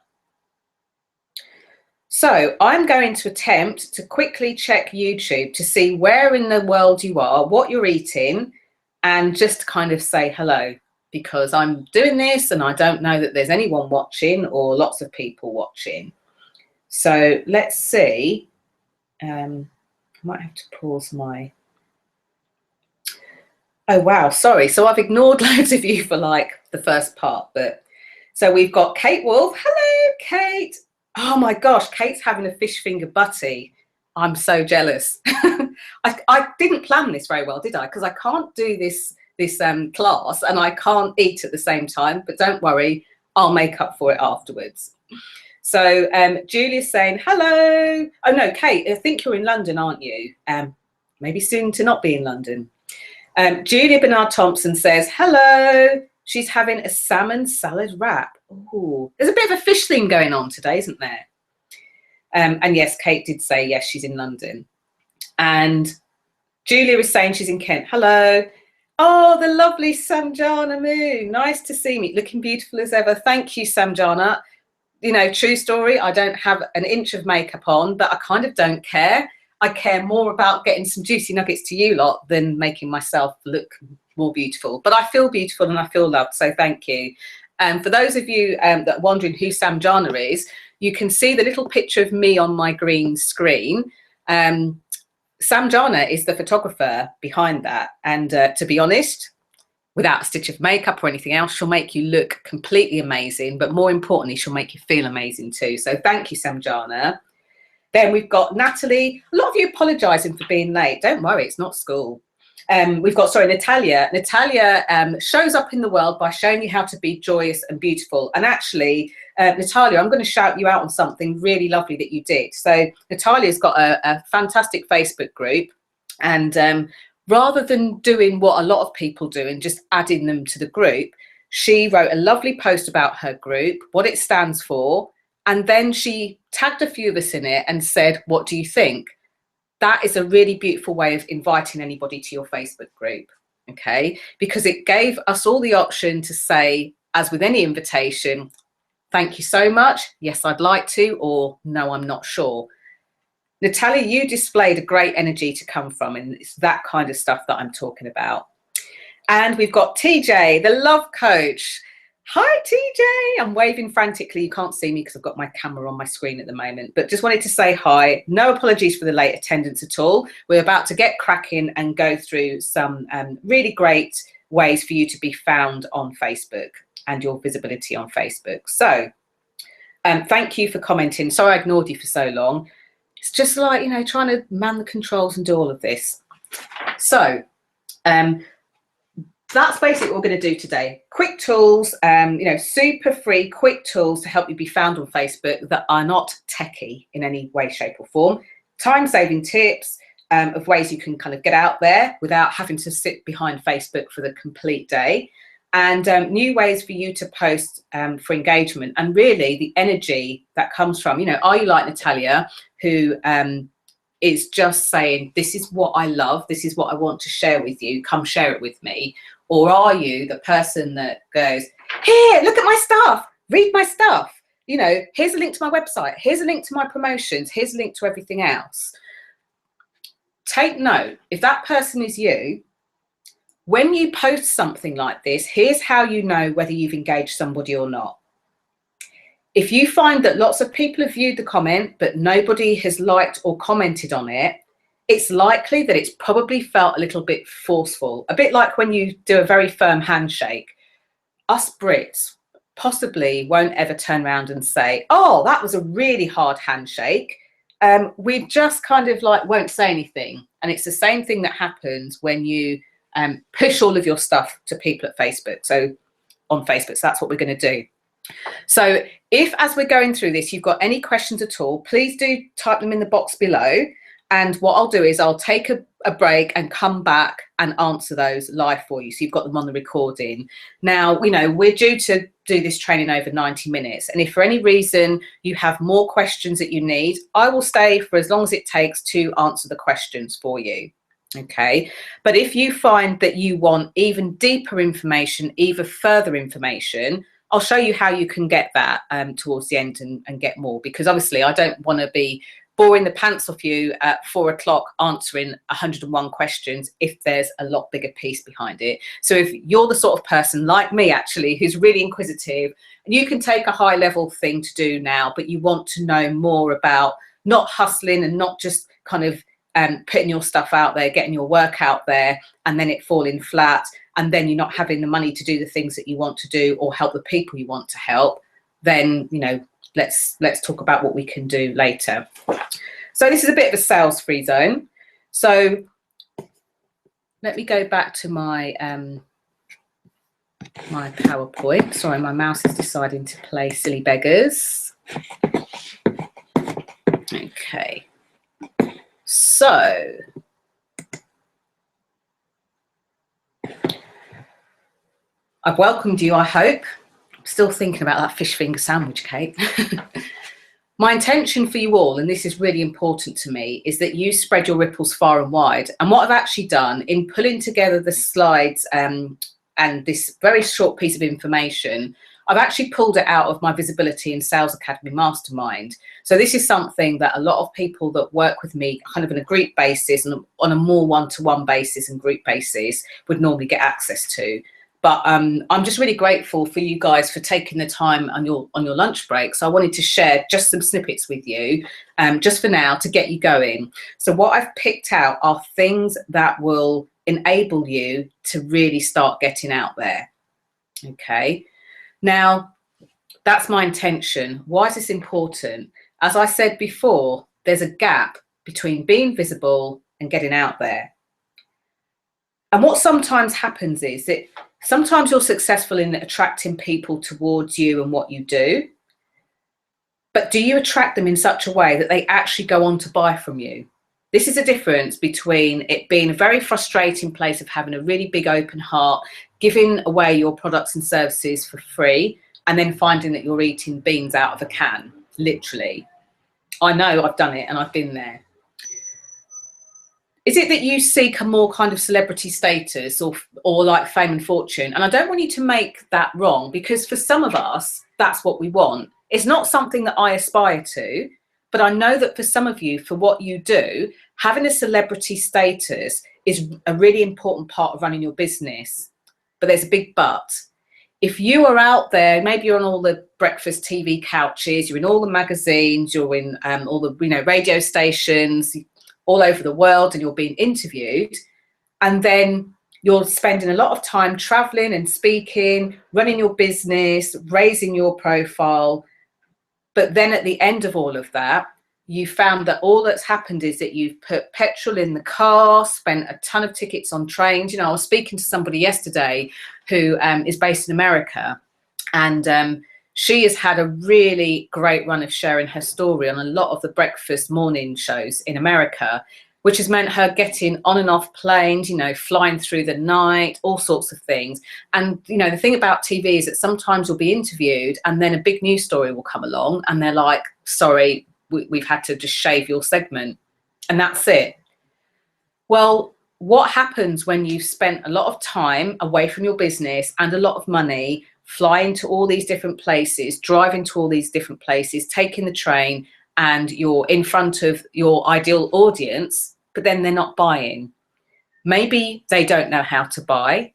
So I'm going to attempt to quickly check YouTube to see where in the world you are, what you're eating, and just kind of say hello. Because I'm doing this and I don't know that there's anyone watching or lots of people watching. So let's see. I might have to pause my... Oh, wow, sorry. So I've ignored loads of you for the first part. But so we've got Kate Wolf. Hello, Kate. Oh my gosh, Kate's having a fish finger butty. I'm so jealous. I didn't plan this very well, did I? Because I can't do this class and I can't eat at the same time, but don't worry, I'll make up for it afterwards. So Julia's saying hello. Oh no, Kate, I think you're in London, aren't you? Maybe soon to not be in London. Julia Bernard Thompson says hello. She's having a salmon salad wrap. Ooh, there's a bit of a fish theme going on today, isn't there? And yes, Kate did say yes, she's in London. And Julia is saying she's in Kent. Hello. Oh, the lovely Samjana Moon. Nice to see me. Looking beautiful as ever. Thank you, Samjana. True story, I don't have an inch of makeup on, but I kind of don't care. I care more about getting some juicy nuggets to you lot than making myself look more beautiful. But I feel beautiful and I feel loved, so thank you. For those of you that are wondering who Samjana is, you can see the little picture of me on my green screen. Samjana is the photographer behind that. And to be honest, without a stitch of makeup or anything else, she'll make you look completely amazing. But more importantly, she'll make you feel amazing too. So thank you, Samjana. Then we've got Natalie. A lot of you apologising for being late. Don't worry, it's not school. We've got, sorry, Natalia. Natalia shows up in the world by showing you how to be joyous and beautiful. And actually, Natalia, I'm going to shout you out on something really lovely that you did. So Natalia's got a fantastic Facebook group. And rather than doing what a lot of people do and just adding them to the group, she wrote a lovely post about her group, what it stands for, and then she tagged a few of us in it and said, what do you think? That is a really beautiful way of inviting anybody to your Facebook group, okay? Because it gave us all the option to say, as with any invitation, thank you so much, yes, I'd like to, or no, I'm not sure. Natalia, you displayed a great energy to come from, and it's that kind of stuff that I'm talking about. And we've got TJ, the love coach. Hi, TJ. I'm waving frantically. You can't see me because I've got my camera on my screen at the moment, but just wanted to say hi. No apologies for the late attendance at all. We're about to get cracking and go through some really great ways for you to be found on Facebook and your visibility on Facebook. So thank you for commenting. Sorry I ignored you for so long. It's just like, you know, trying to man the controls and do all of this. So that's basically what we're going to do today. Quick tools, you know, super free, quick tools to help you be found on Facebook that are not techie in any way, shape or form. Time-saving tips of ways you can kind of get out there without having to sit behind Facebook for the complete day. And new ways for you to post for engagement. And really the energy that comes from, you know, are you like Natalia, who is just saying, this is what I love, this is what I want to share with you, come share it with me? Or are you the person that goes, here, look at my stuff, read my stuff. You know, here's a link to my website. Here's a link to my promotions. Here's a link to everything else. Take note, if that person is you, when you post something like this, here's how you know whether you've engaged somebody or not. If you find that lots of people have viewed the comment, but nobody has liked or commented on it, it's likely that it's probably felt a little bit forceful, a bit like when you do a very firm handshake. Us Brits possibly won't ever turn around and say, oh, that was a really hard handshake. We just kind of like won't say anything. And it's the same thing that happens when you push all of your stuff to people at Facebook. So on Facebook, so that's what we're going to do. So if, as we're going through this, you've got any questions at all, please do type them in the box below. And what I'll do is I'll take a break and come back and answer those live for you. So you've got them on the recording. Now, you know, we're due to do this training over 90 minutes. And if for any reason you have more questions that you need, I will stay for as long as it takes to answer the questions for you. Okay. But if you find that you want even deeper information, even further information, I'll show you how you can get that towards the end and get more, because obviously I don't want to be boring the pants off you at 4 o'clock answering 101 questions if there's a lot bigger piece behind it. So if you're the sort of person like me, actually, who's really inquisitive, and you can take a high level thing to do now, but you want to know more about not hustling and not just kind of putting your stuff out there, getting your work out there, and then it falling flat, and then you're not having the money to do the things that you want to do or help the people you want to help, then, you know, let's talk about what we can do later. So this is a bit of a sales free zone. So let me go back to my my PowerPoint. Sorry, my mouse is deciding to play silly beggars. Okay. So I've welcomed you, I hope. Still thinking about that fish finger sandwich, Kate. My intention for you all, and this is really important to me, is that you spread your ripples far and wide. And what I've actually done in pulling together the slides and this very short piece of information, I've actually pulled it out of my Visibility and Sales Academy Mastermind. So this is something that a lot of people that work with me kind of on a group basis and on a more one-to-one basis and group basis would normally get access to. But I'm just really grateful for you guys for taking the time on your lunch break. So I wanted to share just some snippets with you, just for now, to get you going. So what I've picked out are things that will enable you to really start getting out there. Okay. Now, that's my intention. Why is this important? As I said before, there's a gap between being visible and getting out there. And what sometimes happens is that sometimes you're successful in attracting people towards you and what you do, but do you attract them in such a way that they actually go on to buy from you? This is a difference between it being a very frustrating place of having a really big open heart, giving away your products and services for free, and then finding that you're eating beans out of a can, literally. I know, I've done it and I've been there. Is it that you seek a more kind of celebrity status or like fame and fortune? And I don't want you to make that wrong, because for some of us, that's what we want. It's not something that I aspire to, but I know that for some of you, for what you do, having a celebrity status is a really important part of running your business. But there's a big but. If you are out there, maybe you're on all the breakfast TV couches, you're in all the magazines, you're in all the radio stations all over the world, and you're being interviewed, and then you're spending a lot of time traveling and speaking, running your business, raising your profile. But then at the end of all of that, you found that all that's happened is that you've put petrol in the car, spent a ton of tickets on trains. I was speaking to somebody yesterday who is based in America, and she has had a really great run of sharing her story on a lot of the breakfast morning shows in America, which has meant her getting on and off planes, flying through the night, all sorts of things. And, the thing about TV is that sometimes you'll be interviewed and then a big news story will come along and they're like, sorry, we've had to just shave your segment. And that's it. Well, what happens when you've spent a lot of time away from your business and a lot of money flying to all these different places, driving to all these different places, taking the train, and you're in front of your ideal audience, but then they're not buying? Maybe they don't know how to buy,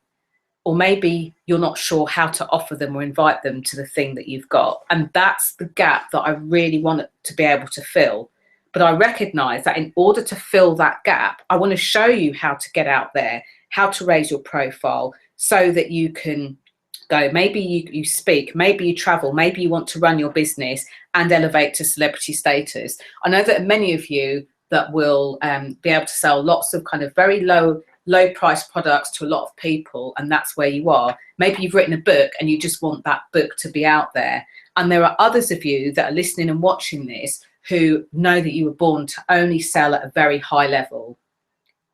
or maybe you're not sure how to offer them or invite them to the thing that you've got. And that's the gap that I really want to be able to fill. But I recognize that in order to fill that gap, I want to show you how to get out there, how to raise your profile so that you can go. Maybe you speak, maybe you travel, maybe you want to run your business and elevate to celebrity status. I know that many of you that will be able to sell lots of kind of very low price products to a lot of people, and that's where you are. Maybe you've written a book and you just want that book to be out there. And there are others of you that are listening and watching this who know that you were born to only sell at a very high level.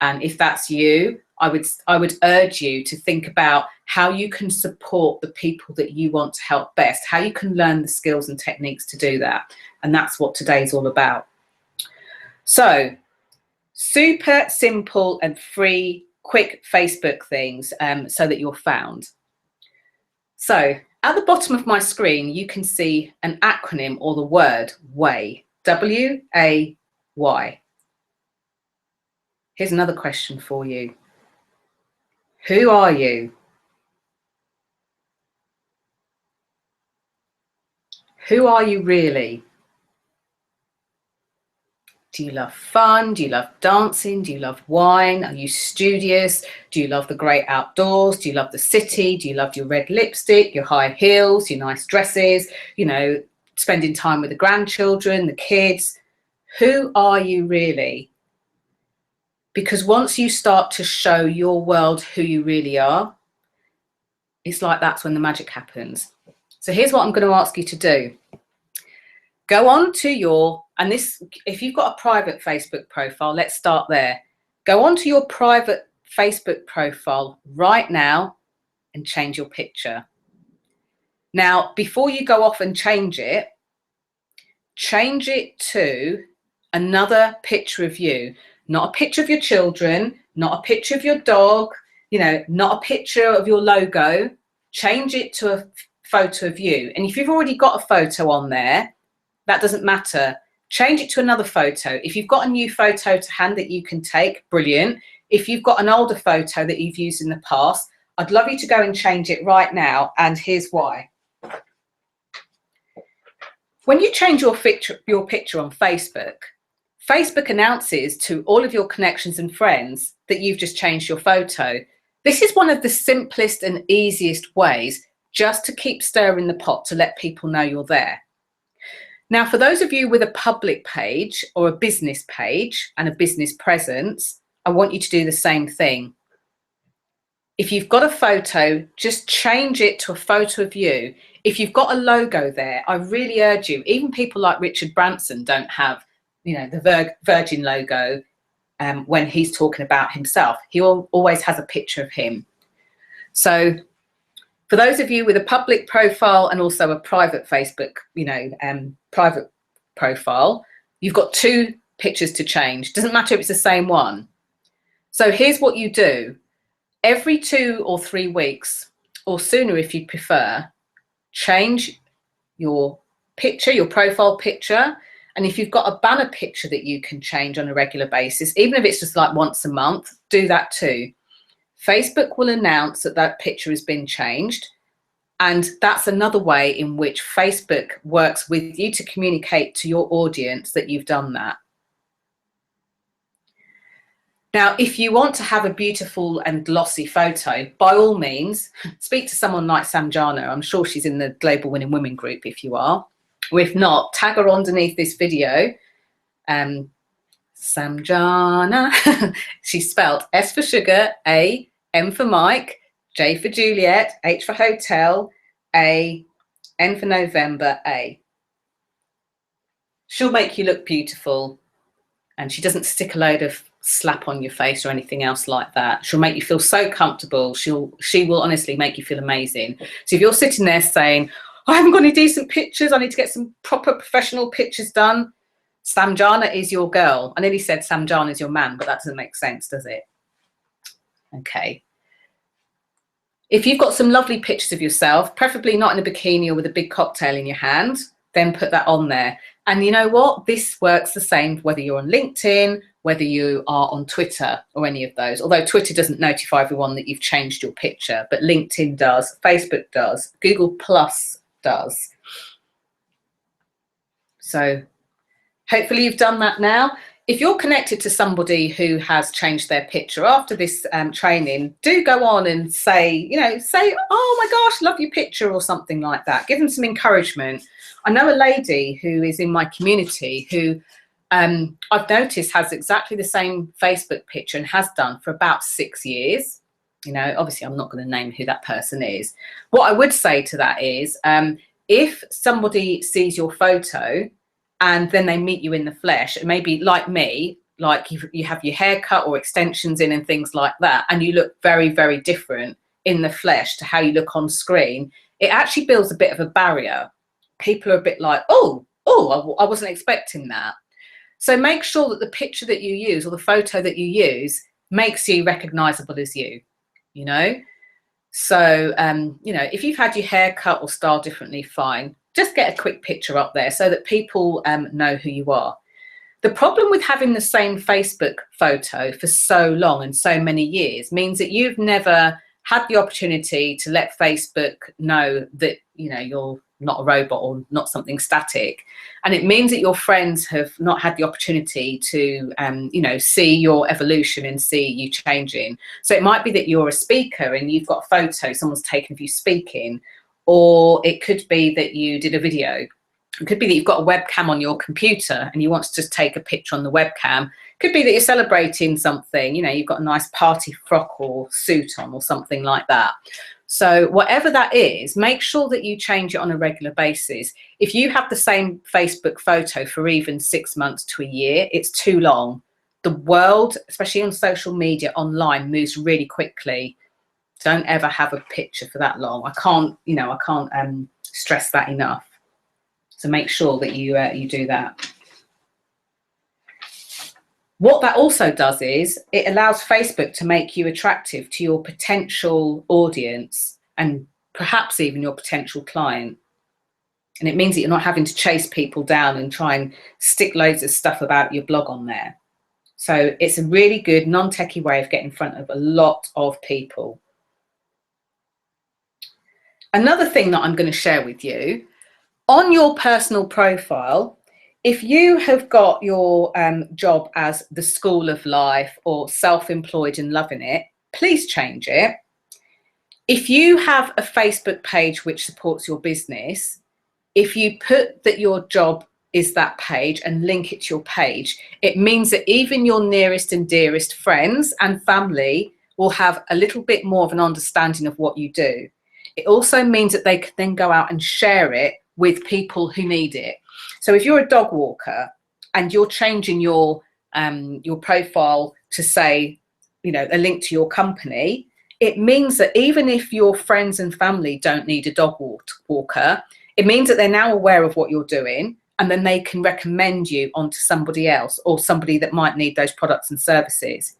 And if that's you, I would urge you to think about how you can support the people that you want to help best, how you can learn the skills and techniques to do that. And that's what today's all about. So, super simple and free, quick Facebook things so that you're found. So, at the bottom of my screen, you can see an acronym or the word WAY, W-A-Y. Here's another question for you. Who are you? Who are you really? Do you love fun? Do you love dancing? Do you love wine? Are you studious? Do you love the great outdoors? Do you love the city? Do you love your red lipstick, your high heels, your nice dresses, spending time with the grandchildren, the kids? Who are you really? Because once you start to show your world who you really are, it's like that's when the magic happens. So here's what I'm going to ask you to do. Go on to your, and this, if you've got a private Facebook profile, let's start there. Go on to your private Facebook profile right now and change your picture. Now, before you go off and change it to another picture of you. Not a picture of your children, not a picture of your dog, not a picture of your logo. Change it to a photo of you. And if you've already got a photo on there, that doesn't matter. Change it to another photo. If you've got a new photo to hand that you can take, brilliant. If you've got an older photo that you've used in the past, I'd love you to go and change it right now. And here's why. When you change your picture on Facebook, Facebook announces to all of your connections and friends that you've just changed your photo. This is one of the simplest and easiest ways just to keep stirring the pot to let people know you're there. Now, for those of you with a public page or a business page and a business presence, I want you to do the same thing. If you've got a photo, just change it to a photo of you. If you've got a logo there, I really urge you, even people like Richard Branson don't have, you know, the Virgin logo when he's talking about himself. He always has a picture of him. So for those of you with a public profile and also a private Facebook, you know, private profile, you've got 2 pictures to change. Doesn't matter if it's the same one. So here's what you do. Every 2 or 3 weeks, or sooner if you prefer, change your picture, your profile picture. And if you've got a banner picture that you can change on a regular basis, even if it's just like once a month, do that too. Facebook will announce that that picture has been changed. And that's another way in which Facebook works with you to communicate to your audience that you've done that. Now, if you want to have a beautiful and glossy photo, by all means, speak to someone like Samjana. I'm sure she's in the Global Winning Women group if you are. Or if not, tag her underneath this video. Samjana. She's spelled S for sugar, A, M for Mike, J for Juliet, H for hotel, A, N for November, A. She'll make you look beautiful, and she doesn't stick a load of slap on your face or anything else like that. She'll make you feel so comfortable. She will honestly make you feel amazing. So if you're sitting there saying, I haven't got any decent pictures, I need to get some proper professional pictures done, Samjana is your girl. I nearly said Samjana is your man, but that doesn't make sense, does it? Okay. If you've got some lovely pictures of yourself, preferably not in a bikini or with a big cocktail in your hand, then put that on there. And you know what? This works the same whether you're on LinkedIn, whether you are on Twitter or any of those. Although Twitter doesn't notify everyone that you've changed your picture, but LinkedIn does, Facebook does, Google Plus does. So hopefully you've done that now. If you're connected to somebody who has changed their picture after this training, do go on and say, oh my gosh, love your picture or something like that. Give them some encouragement. I know a lady who is in my community who I've noticed has exactly the same Facebook picture and has done for about 6 years. You know, obviously I'm not going to name who that person is. What I would say to that is if somebody sees your photo and then they meet you in the flesh, and maybe like me, like you have your hair cut or extensions in and things like that, and you look very, very different in the flesh to how you look on screen, it actually builds a bit of a barrier. People are a bit like, oh, I wasn't expecting that. So make sure that the picture that you use or the photo that you use makes you recognizable as you, you know. So, if you've had your hair cut or styled differently, fine. Just get a quick picture up there so that people know who you are. The problem with having the same Facebook photo for so long and so many years means that you've never had the opportunity to let Facebook know that, you're not a robot or not something static. And it means that your friends have not had the opportunity to, see your evolution and see you changing. So it might be that you're a speaker and you've got a photo, someone's taken of you speaking, or it could be that you did a video. It could be that you've got a webcam on your computer and you want to just take a picture on the webcam. It could be that you're celebrating something, you've got a nice party frock or suit on or something like that. So whatever that is, make sure that you change it on a regular basis. If you have the same Facebook photo for even 6 months to a year, it's too long. The world, especially on social media, online, moves really quickly. Don't ever have a picture for that long. I can't stress that enough. So make sure that you do that. What that also does is it allows Facebook to make you attractive to your potential audience and perhaps even your potential client. And it means that you're not having to chase people down and try and stick loads of stuff about your blog on there. So it's a really good non-techie way of getting in front of a lot of people. Another thing that I'm going to share with you, on your personal profile, if you have got your job as the school of life or self-employed and loving it, please change it. If you have a Facebook page which supports your business, if you put that your job is that page and link it to your page. It means that even your nearest and dearest friends and family will have a little bit more of an understanding of what you do. It also means that they can then go out and share it with people who need it. So if you're a dog walker and you're changing your profile to say, you know, a link to your company, it means that even if your friends and family don't need a dog walker, it means that they're now aware of what you're doing, and then they can recommend you onto somebody else or somebody that might need those products and services.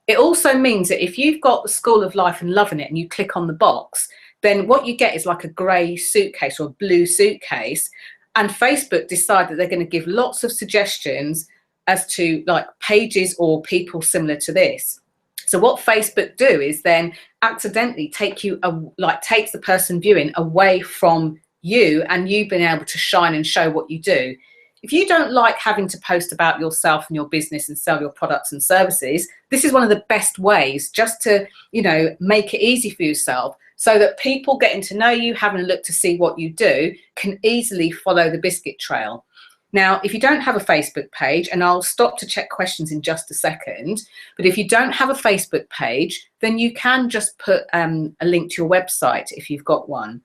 It also means that if you've got the School of Life and Loving It and you click on the box, then what you get is like a grey suitcase or a blue suitcase. And Facebook decide that they're going to give lots of suggestions as to like pages or people similar to this. So what Facebook do is then accidentally takes the person viewing away from you and you being able to shine and show what you do. If you don't like having to post about yourself and your business and sell your products and services, this is one of the best ways just to, you know, make it easy for yourself so that people getting to know you, having a look to see what you do, can easily follow the biscuit trail. Now, if you don't have a Facebook page, and I'll stop to check questions in just a second, but if you don't have a Facebook page, then you can just put a link to your website if you've got one.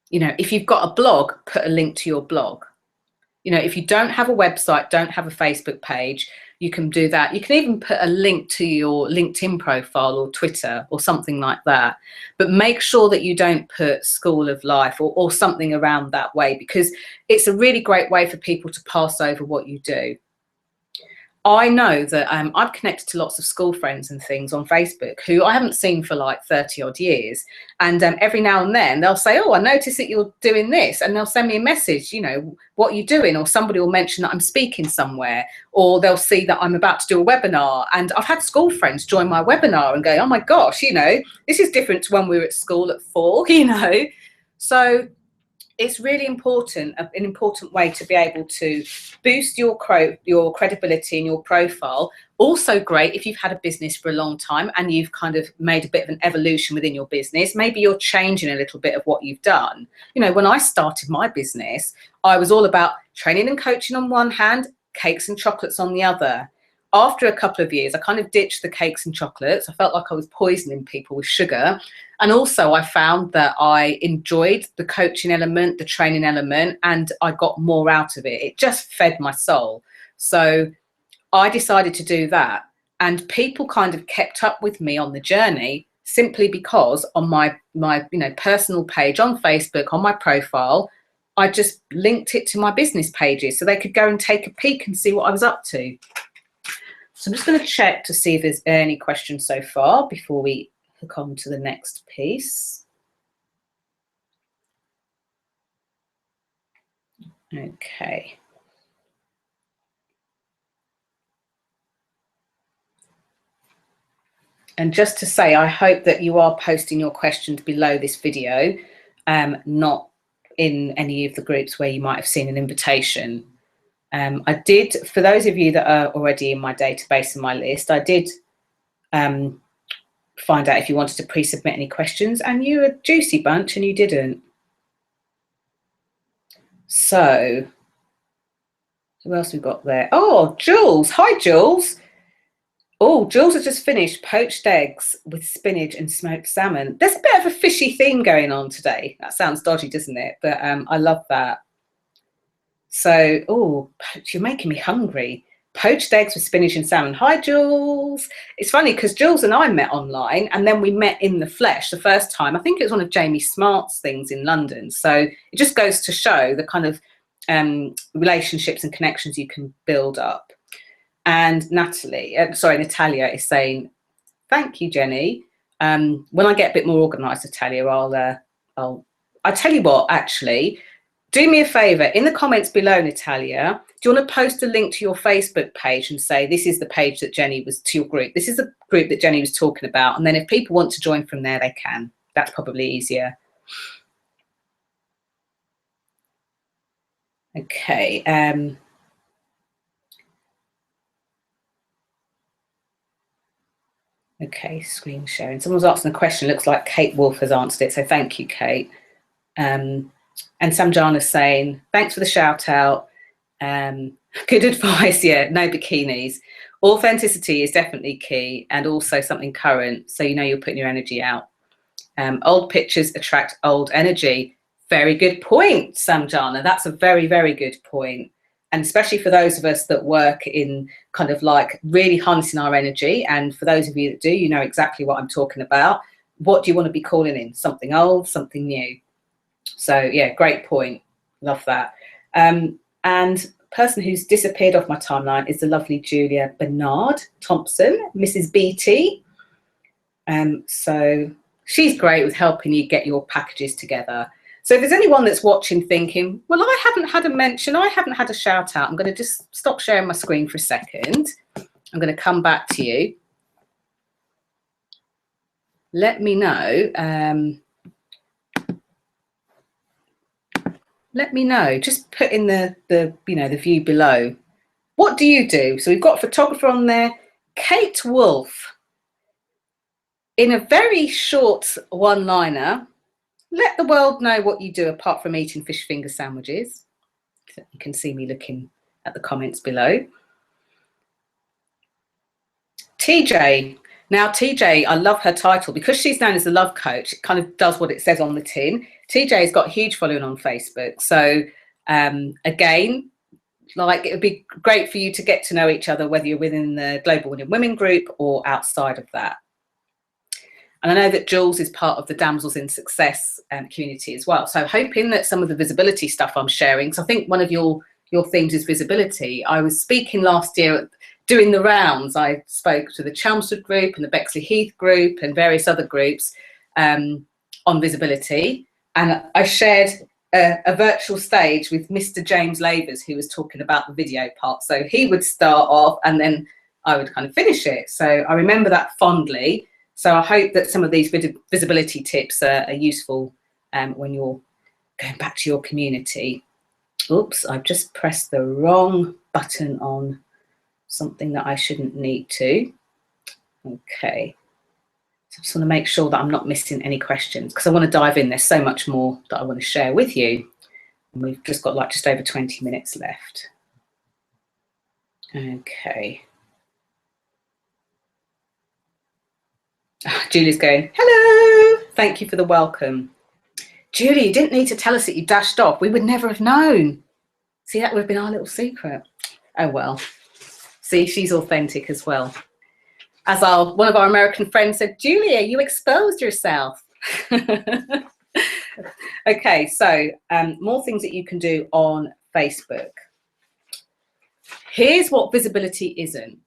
You know, if you've got a blog, put a link to your blog. You know, if you don't have a website, don't have a Facebook page, you can do that. You can even put a link to your LinkedIn profile or Twitter or something like that. But make sure that you don't put School of Life or something around that way, because it's a really great way for people to pass over what you do. I know that I've connected to lots of school friends and things on Facebook who I haven't seen for like 30 odd years. And every now and then they'll say, oh, I noticed that you're doing this. And they'll send me a message, you know, what you're doing, or somebody will mention that I'm speaking somewhere, or they'll see that I'm about to do a webinar. And I've had school friends join my webinar and go, oh my gosh, you know, this is different to when we were at school at 4, you know. So it's really important, an important way to be able to boost your credibility and your profile. Also great if you've had a business for a long time and you've kind of made a bit of an evolution within your business. Maybe you're changing a little bit of what you've done. You know, when I started my business, I was all about training and coaching on one hand, cakes and chocolates on the other. After a couple of years, I kind of ditched the cakes and chocolates. I felt like I was poisoning people with sugar. And also I found that I enjoyed the coaching element, the training element, and I got more out of it. It just fed my soul. So I decided to do that. And people kind of kept up with me on the journey simply because on my personal page on Facebook, on my profile, I just linked it to my business pages so they could go and take a peek and see what I was up to. So I'm just going to check to see if there's any questions so far before we hook on to the next piece. Okay. And just to say, I hope that you are posting your questions below this video, not in any of the groups where you might have seen an invitation. I did, for those of you that are already in my database and my list, I did find out if you wanted to pre-submit any questions, and you're a juicy bunch and you didn't. So who else we got there? Oh, Jules. Hi, Jules. Oh, Jules has just finished poached eggs with spinach and smoked salmon. There's a bit of a fishy theme going on today. That sounds dodgy, doesn't it? But I love that. So, oh, you're making me hungry. Poached eggs with spinach and salmon. Hi, Jules. It's funny because Jules and I met online, and then we met in the flesh the first time. I think it was one of Jamie Smart's things in London. So it just goes to show the kind of relationships and connections you can build up. And Natalia is saying, thank you, Jenny. When I get a bit more organised, Natalia, I'll tell you what, actually, do me a favour, in the comments below, Natalia, do you want to post a link to your Facebook page and say, this is the page that Jenny was, to your group, this is the group that Jenny was talking about, and then if people want to join from there, they can. That's probably easier. Okay. Okay, screen sharing. Someone's asking a question. Looks like Kate Wolf has answered it, so thank you, Kate. And Samjana's saying, thanks for the shout out. Good advice. Yeah, no bikinis. Authenticity is definitely key, and also something current, so you know you're putting your energy out. Old pictures attract old energy. Very good point, Samjana. That's a very, very good point. And especially for those of us that work in kind of like really harnessing our energy, and for those of you that do, you know exactly what I'm talking about. What do you want to be calling in? Something old, something new. So yeah, great point. Love that. And person who's disappeared off my timeline is the lovely Julia Bernard Thompson, Mrs. BT. So she's great with helping you get your packages together. So if there's anyone that's watching thinking, well, I haven't had a mention, I haven't had a shout out, I'm going to just stop sharing my screen for a second. I'm going to come back to you. Let me know. Let me know. Just put in the view below. What do you do? So we've got a photographer on there, Kate Wolf. In a very short one-liner, let the world know what you do apart from eating fish finger sandwiches. You can see me looking at the comments below. TJ. Now, TJ, I love her title because she's known as the love coach. It kind of does what it says on the tin. TJ's got a huge following on Facebook. So again, like, it would be great for you to get to know each other, whether you're within the Global Winning Women group or outside of that. And I know that Jules is part of the Damsels in Success community as well. So hoping that some of the visibility stuff I'm sharing, so I think one of your themes is visibility. I was speaking last year, doing the rounds. I spoke to the Chelmsford group and the Bexley Heath group and various other groups on visibility. And I shared a virtual stage with Mr. James Lavers, who was talking about the video part. So he would start off and then I would kind of finish it. So I remember that fondly. So I hope that some of these visibility tips are useful when you're going back to your community. Oops, I've just pressed the wrong button on something that I shouldn't need to. Okay. So I just want to make sure that I'm not missing any questions because I want to dive in. There's so much more that I want to share with you. And we've just got like just over 20 minutes left. Okay. Julie's going, hello, thank you for the welcome. Julie, you didn't need to tell us that you dashed off. We would never have known. See, that would have been our little secret. Oh, well. See, she's authentic as well. As one of our American friends said, Julia, you exposed yourself. Okay, so more things that you can do on Facebook. Here's what visibility isn't.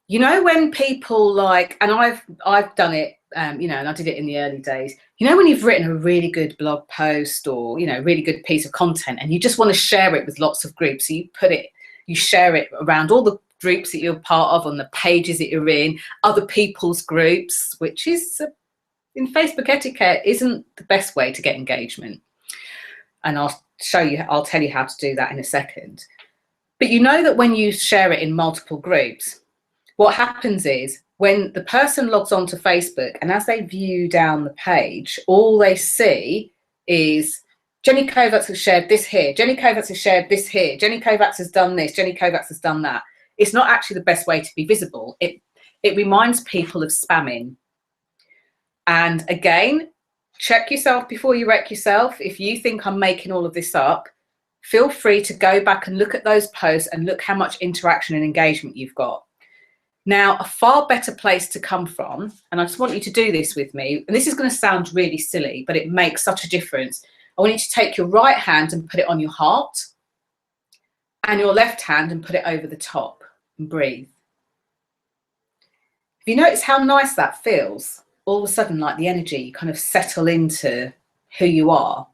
You know, when people like, and I've done it, and I did it in the early days. You know, when you've written a really good blog post or, really good piece of content and you just want to share it with lots of groups. So you share it around all the groups that you're part of, on the pages that you're in, other people's groups, which is, in Facebook etiquette, isn't the best way to get engagement. And I'll tell you how to do that in a second. But you know that when you share it in multiple groups, what happens is when the person logs on to Facebook and as they view down the page, all they see is Jenny Kovacs has shared this here, Jenny Kovacs has shared this here, Jenny Kovacs has done this, Jenny Kovacs has done that. It's not actually the best way to be visible. It reminds people of spamming. And again, check yourself before you wreck yourself. If you think I'm making all of this up, feel free to go back and look at those posts and look how much interaction and engagement you've got. Now, a far better place to come from, and I just want you to do this with me, and this is going to sound really silly, but it makes such a difference. I want you to take your right hand and put it on your heart, and your left hand and put it over the top, and breathe. If you notice how nice that feels, all of a sudden, like the energy, you kind of settle into who you are.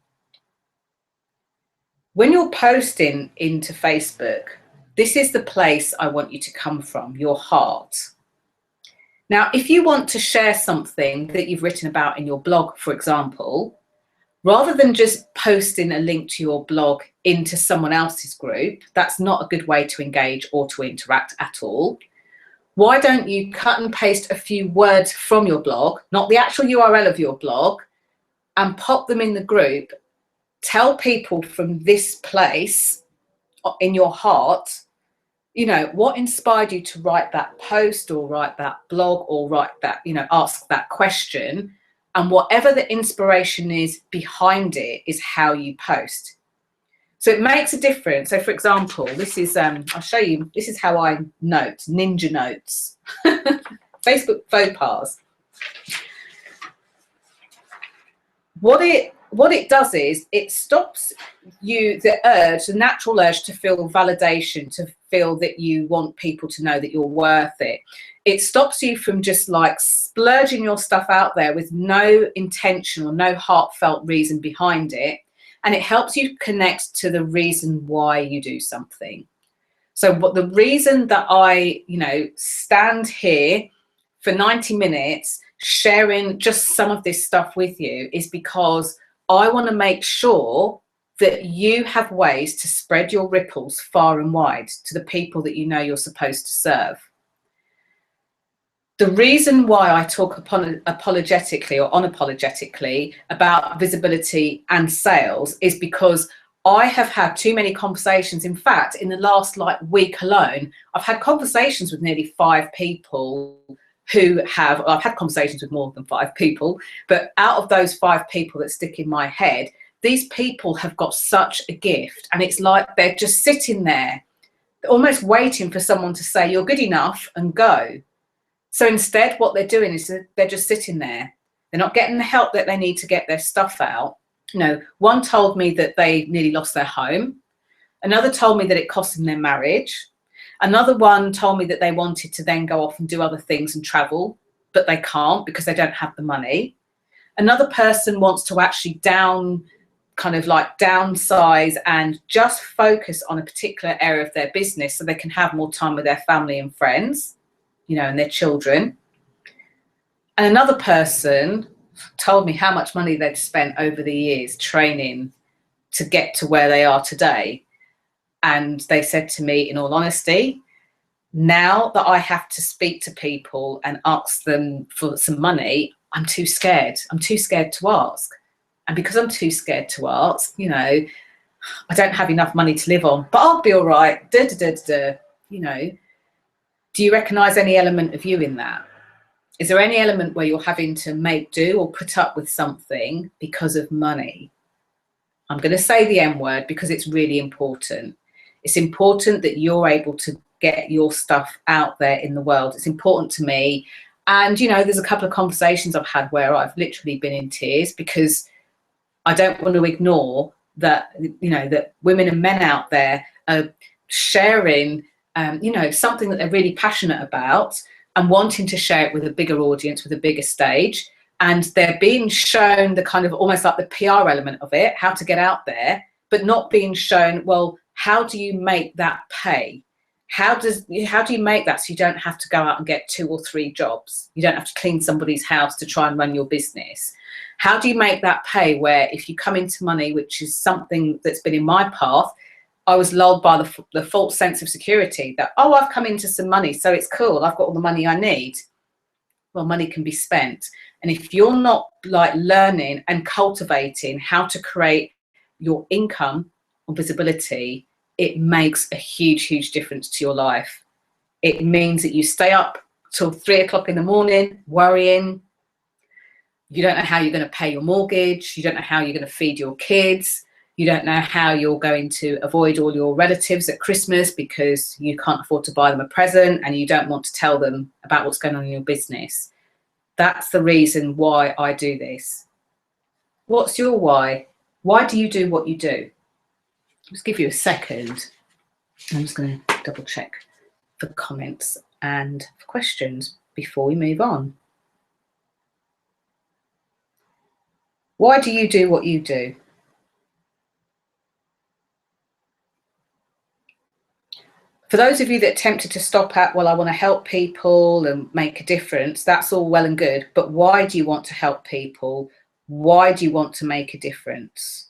When you're posting into Facebook, this is the place I want you to come from, your heart. Now, if you want to share something that you've written about in your blog, for example, rather than just posting a link to your blog into someone else's group, that's not a good way to engage or to interact at all. Why don't you cut and paste a few words from your blog, not the actual URL of your blog, and pop them in the group tell people from this place in your heart, you know, what inspired you to write that post or write that blog or write that, you know, ask that question. And whatever the inspiration is behind it is how you post. So it makes a difference. So for example, this is, I'll show you, this is how I note, ninja notes, Facebook faux pas. What it does is it stops you, the natural urge to feel validation, to feel that you want people to know that you're worth it. It stops you from just like splurging your stuff out there with no intention or no heartfelt reason behind it. And it helps you connect to the reason why you do something. So what the reason that I, you know, stand here for 90 minutes sharing just some of this stuff with you is because I want to make sure that you have ways to spread your ripples far and wide to the people that you know you're supposed to serve. The reason why I talk apologetically or unapologetically about visibility and sales is because I have had too many conversations. In fact, in the last week alone, I've had conversations with nearly 5 people who have, I've had conversations with more than 5 people, but out of those 5 people that stick in my head, these people have got such a gift, and it's like they're just sitting there almost waiting for someone to say you're good enough and go. So instead what they're doing is they're just sitting there. They're not getting the help that they need to get their stuff out. You know, one told me that they nearly lost their home. Another told me that it cost them their marriage. Another one told me that they wanted to then go off and do other things and travel, but they can't because they don't have the money. Another person wants to actually downsize and just focus on a particular area of their business so they can have more time with their family and friends, you know, and their children. And another person told me how much money they'd spent over the years training to get to where they are today. And they said to me, in all honesty, now that I have to speak to people and ask them for some money, I'm too scared. I'm too scared to ask. And because I'm too scared to ask, you know, I don't have enough money to live on, but I'll be all right. You know, do you recognize any element of you in that? Is there any element where you're having to make do or put up with something because of money? I'm going to say the M word because it's really important. It's important that you're able to get your stuff out there in the world. It's important to me. And, you know, there's a couple of conversations I've had where I've literally been in tears because I don't want to ignore that, you know, that women and men out there are sharing, you know, something that they're really passionate about and wanting to share it with a bigger audience, with a bigger stage. And they're being shown the kind of almost like the PR element of it, how to get out there, but not being shown, well, how do you make that pay? How do you make that so you don't have to go out and get 2 or 3 jobs? You don't have to clean somebody's house to try and run your business. How do you make that pay where if you come into money, which is something that's been in my path, I was lulled by the false sense of security that, oh, I've come into some money, so it's cool, I've got all the money I need. Well, money can be spent. And if you're not like learning and cultivating how to create your income or visibility, it makes a huge, huge difference to your life. It means that you stay up till 3 o'clock in the morning worrying. You don't know how you're going to pay your mortgage. You don't know how you're going to feed your kids. You don't know how you're going to avoid all your relatives at Christmas because you can't afford to buy them a present and you don't want to tell them about what's going on in your business. That's the reason why I do this. What's your why? Why do you do what you do? Just give you a second. I'm just going to double check for comments and for questions before we move on. Why do you do what you do? For those of you that are tempted to stop at, well, I want to help people and make a difference, that's all well and good. But why do you want to help people? Why do you want to make a difference?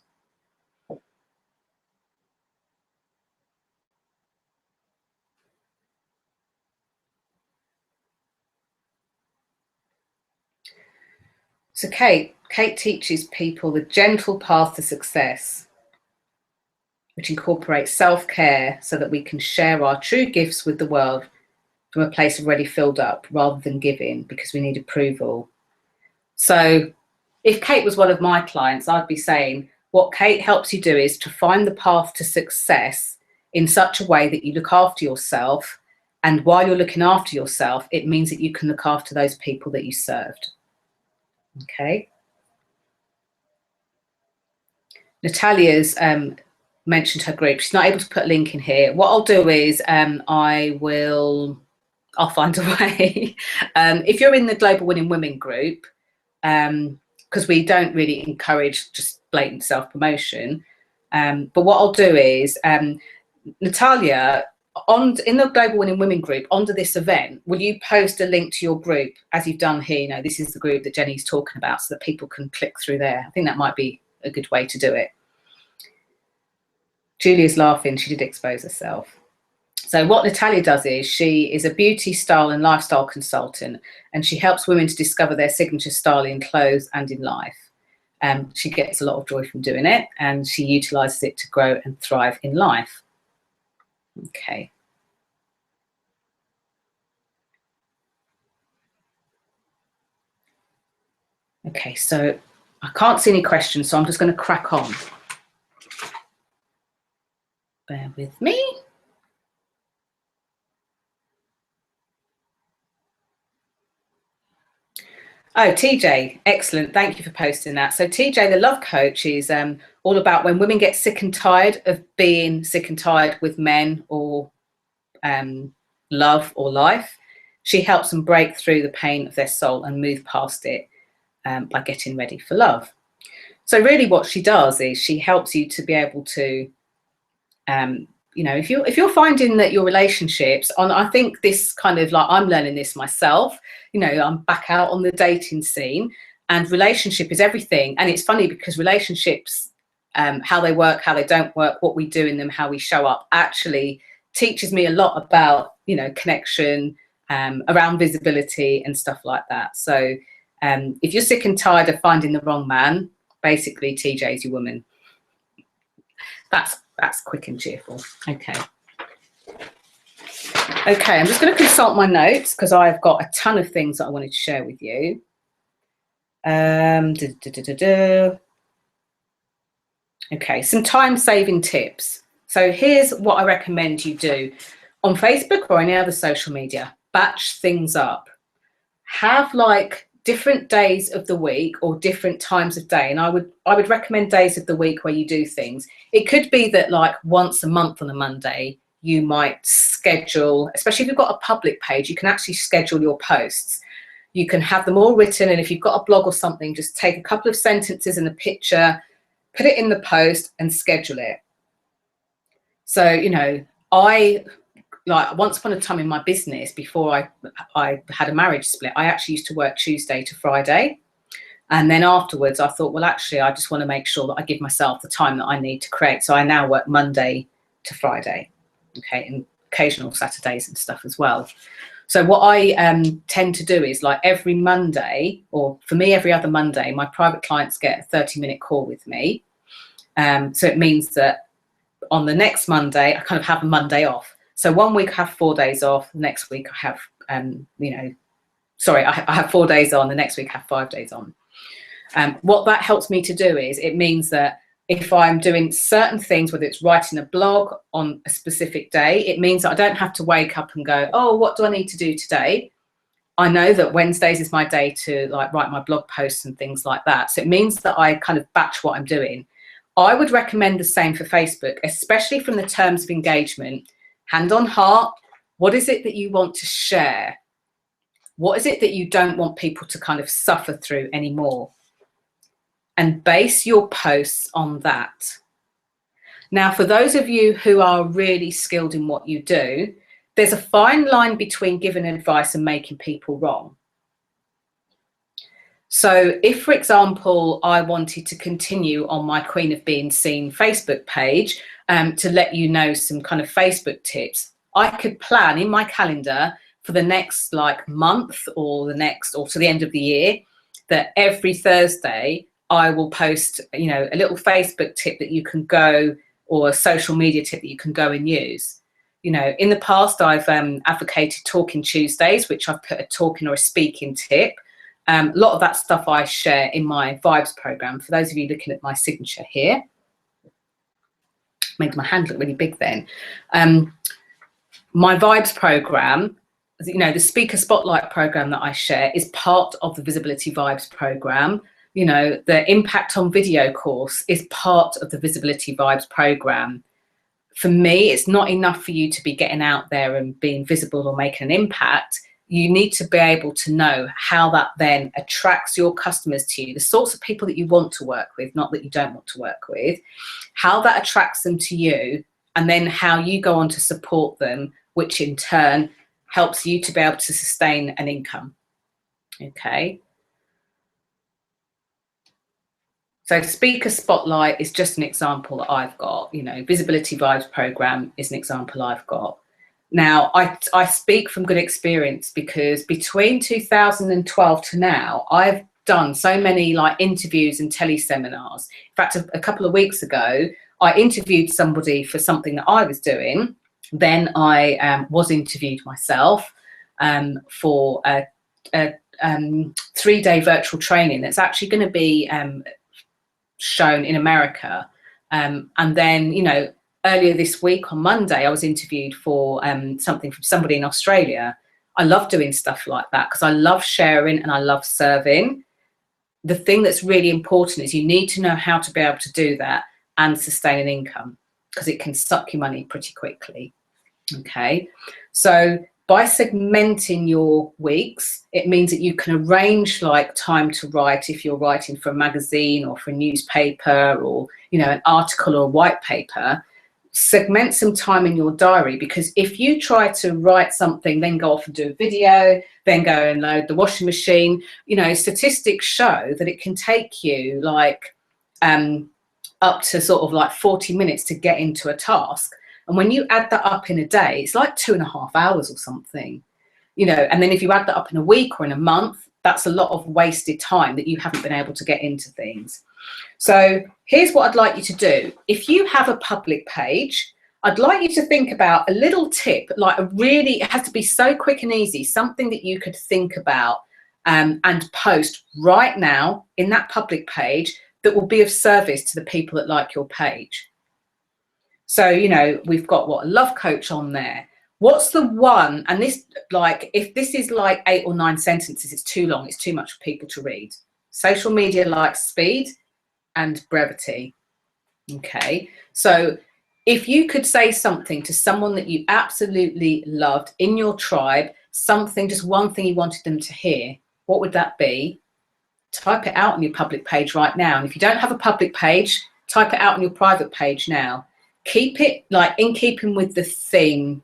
So Kate, Kate teaches people the gentle path to success, which incorporates self-care so that we can share our true gifts with the world from a place already filled up rather than giving because we need approval. So if Kate was one of my clients, I'd be saying what Kate helps you do is to find the path to success in such a way that you look after yourself. And while you're looking after yourself, it means that you can look after those people that you served. Okay. Natalia's mentioned her group. She's not able to put a link in here. What I'll do is I'll find a way. If you're in the Global Winning Women group, because we don't really encourage just blatant self-promotion, but what I'll do is, Natalia, in the Global Winning Women group, under this event, will you post a link to your group, as you've done here? You know, this is the group that Jenny's talking about, so that people can click through there. I think that might be a good way to do it. Julia's laughing, she did expose herself. So what Natalia does is she is a beauty, style and lifestyle consultant, and she helps women to discover their signature style in clothes and in life. She gets a lot of joy from doing it, and she utilises it to grow and thrive in life. Okay. Okay, so I can't see any questions, so I'm just going to crack on. Bear with me. Oh, TJ, excellent. Thank you for posting that. So TJ, the love coach, is all about when women get sick and tired of being sick and tired with men or love or life. She helps them break through the pain of their soul and move past it by getting ready for love. So really what she does is she helps you to be able to, you know, if you're finding that your relationships, I think this kind of like, I'm learning this myself, you know, I'm back out on the dating scene, and relationship is everything. And it's funny because relationships, how they work, how they don't work, what we do in them, how we show up, actually teaches me a lot about, you know, connection, around visibility and stuff like that. So if you're sick and tired of finding the wrong man, basically TJ's your woman. That's quick and cheerful. Okay. Okay, I'm just going to consult my notes because I've got a ton of things that I wanted to share with you. Okay, some time-saving tips. So here's what I recommend you do. On Facebook or any other social media, batch things up. Have like different days of the week or different times of day, and I would recommend days of the week where you do things. It could be that like once a month on a Monday you might schedule, especially if you've got a public page, you can actually schedule your posts. You can have them all written, and if you've got a blog or something, just take a couple of sentences and a picture, put it in the post and schedule it. So, you know, like once upon a time in my business, before I had a marriage split, I actually used to work Tuesday to Friday. And then afterwards I thought, well, actually, I just want to make sure that I give myself the time that I need to create. So I now work Monday to Friday, okay, and occasional Saturdays and stuff as well. So what I tend to do is like every Monday, or for me, every other Monday, my private clients get a 30-minute call with me. So it means that on the next Monday, I kind of have a Monday off. So one week I have 4 days off. The next week I have, I have 4 days on. The next week I have 5 days on. What that helps me to do is it means that if I'm doing certain things, whether it's writing a blog on a specific day, it means that I don't have to wake up and go, oh, what do I need to do today? I know that Wednesdays is my day to like write my blog posts and things like that. So it means that I kind of batch what I'm doing. I would recommend the same for Facebook, especially from the terms of engagement. Hand on heart, what is it that you want to share? What is it that you don't want people to kind of suffer through anymore? And base your posts on that. Now, for those of you who are really skilled in what you do, there's a fine line between giving advice and making people wrong. So if, for example, I wanted to continue on my Queen of Being Seen Facebook page to let you know some kind of Facebook tips, I could plan in my calendar for the next like month or to the end of the year, that every Thursday I will post, you know, a little Facebook tip that you can go, or a social media tip that you can go and use. You know, in the past, I've advocated Talking Tuesdays, which I've put a talking or a speaking tip. A lot of that stuff I share in my Vibes program. For those of you looking at my signature here, made my hand look really big then. My Vibes program, you know, the Speaker Spotlight program that I share is part of the Visibility Vibes program. You know, the Impact on Video course is part of the Visibility Vibes program. For me, it's not enough for you to be getting out there and being visible or making an impact. You need to be able to know how that then attracts your customers to you, the sorts of people that you want to work with, not that you don't want to work with, how that attracts them to you, and then how you go on to support them, which in turn helps you to be able to sustain an income. Okay. So Speaker Spotlight is just an example that I've got. You know, Visibility Vibes program is an example I've got. Now, I speak from good experience, because between 2012 to now, I've done so many like interviews and teleseminars. In fact, a couple of weeks ago, I interviewed somebody for something that I was doing. Then I was interviewed myself for a 3-day virtual training that's actually going to be shown in America. And then, you know, earlier this week on Monday, I was interviewed for something from somebody in Australia. I love doing stuff like that because I love sharing and I love serving. The thing that's really important is you need to know how to be able to do that and sustain an income, because it can suck your money pretty quickly. Okay, so by segmenting your weeks, it means that you can arrange like time to write if you're writing for a magazine or for a newspaper, or, you know, an article or a white paper. Segment some time in your diary, because if you try to write something, then go off and do a video, then go and load the washing machine, you know, statistics show that it can take you like up to sort of like 40 minutes to get into a task. And when you add that up in a day, it's like 2.5 hours or something, you know. And then if you add that up in a week or in a month, that's a lot of wasted time that you haven't been able to get into things. So here's what I'd like you to do. If you have a public page, I'd like you to think about a little tip, like a really, it has to be so quick and easy, something that you could think about and post right now in that public page that will be of service to the people that like your page. So, you know, we've got what, a love coach on there. What's the one, and this, like, if this is like 8 or 9 sentences, it's too long, it's too much for people to read. Social media likes speed and brevity. Okay, so if you could say something to someone that you absolutely loved in your tribe, something, just one thing you wanted them to hear, what would that be? Type it out on your public page right now. And if you don't have a public page, type it out on your private page now. Keep it like in keeping with the theme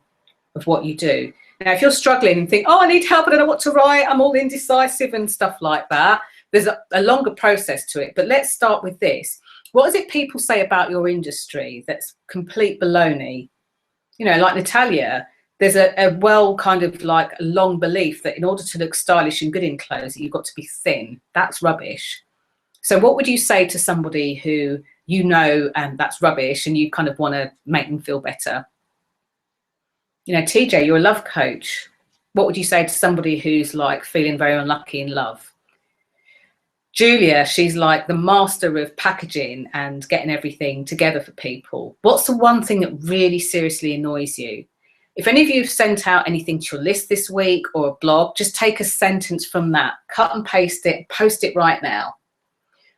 of what you do. Now, if you're struggling and think, oh, I need help, I don't know what to write, I'm all indecisive and stuff like that, there's a longer process to it. But let's start with this. What is it people say about your industry that's complete baloney? You know, like Natalia, there's a well kind of like a long belief that in order to look stylish and good in clothes, you've got to be thin. That's rubbish. So what would you say to somebody who, you know, that's rubbish, and you kind of want to make them feel better? You know, TJ, you're a love coach. What would you say to somebody who's like feeling very unlucky in love? Julia, she's like the master of packaging and getting everything together for people. What's the one thing that really seriously annoys you? If any of you have sent out anything to your list this week or a blog, just take a sentence from that, cut and paste it, post it right now.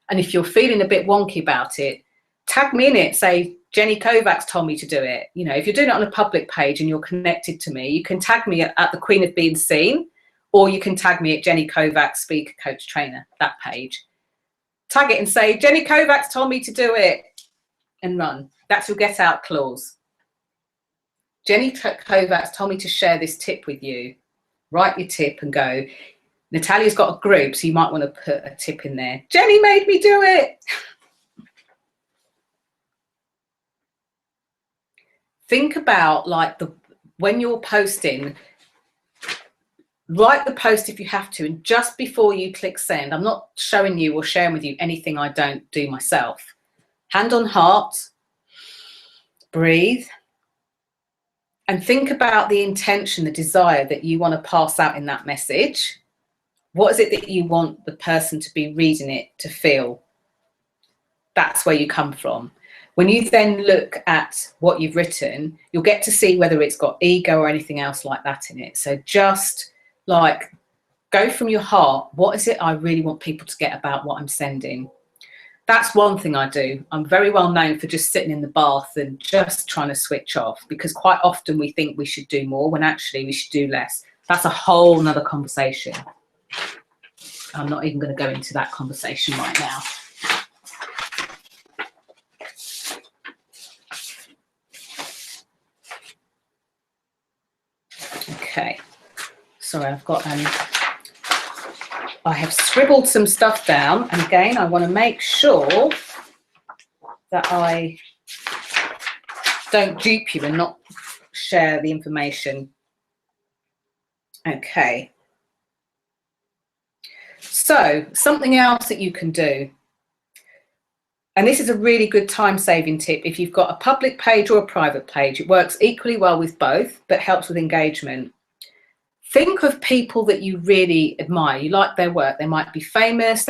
And if you're feeling a bit wonky about it, tag me in it, say, Jenny Kovacs told me to do it. You know, if you're doing it on a public page and you're connected to me, you can tag me at the Queen of Being Seen, or you can tag me at Jenny Kovacs, Speaker, Coach, Trainer, that page. Tag it and say, Jenny Kovacs told me to do it, and run. That's your get out clause. Jenny Kovacs told me to share this tip with you. Write your tip and go. Natalia's got a group, so you might want to put a tip in there. Jenny made me do it. Think about like when you're posting, Write the post if you have to, and just before you click send, I'm not showing you or sharing with you anything I don't do myself. Hand on heart, breathe, and think about the intention, the desire that you want to pass out in that message. What is it that you want the person to be reading it to feel? That's where you come from. When you then look at what you've written, you'll get to see whether it's got ego or anything else like that in it. So just like go from your heart. What is it I really want people to get about what I'm sending? That's one thing I do. I'm very well known for just sitting in the bath and just trying to switch off, because quite often we think we should do more when actually we should do less. That's a whole nother conversation. I'm not even going to go into that conversation right now. Okay, sorry, I've got I have scribbled some stuff down, and again, I want to make sure that I don't dupe you and not share the information. Okay. So something else that you can do, and this is a really good time-saving tip if you've got a public page or a private page. It works equally well with both, but helps with engagement. Think of people that you really admire. You like their work. They might be famous.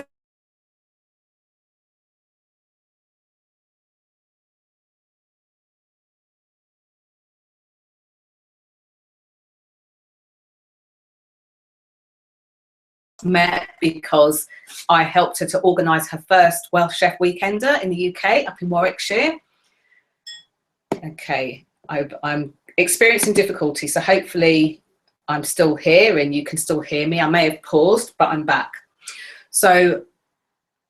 Met because I helped her to organise her first Welsh Chef Weekender in the UK up in Warwickshire. Okay, I'm experiencing difficulty, so hopefully I'm still here and you can still hear me. I may have paused, but I'm back. So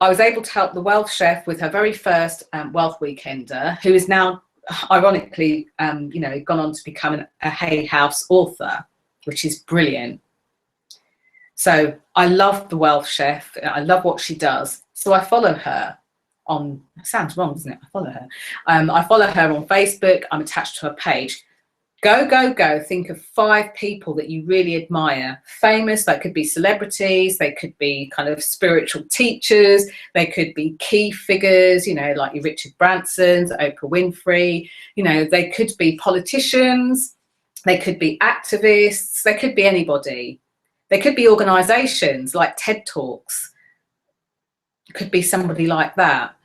I was able to help the Welsh chef with her very first Welsh Weekender, who is now, ironically, you know, gone on to become a Hay House author, which is brilliant. So I love the Welsh chef. I love what she does. So I follow her on, sounds wrong, doesn't it? I follow her. I follow her on Facebook. I'm attached to her page. Go, go, go. Think of 5 people that you really admire. Famous, that could be celebrities. They could be kind of spiritual teachers. They could be key figures, you know, like your Richard Bransons, Oprah Winfrey. You know, they could be politicians. They could be activists. They could be anybody. They could be organisations like TED Talks. It could be somebody like that.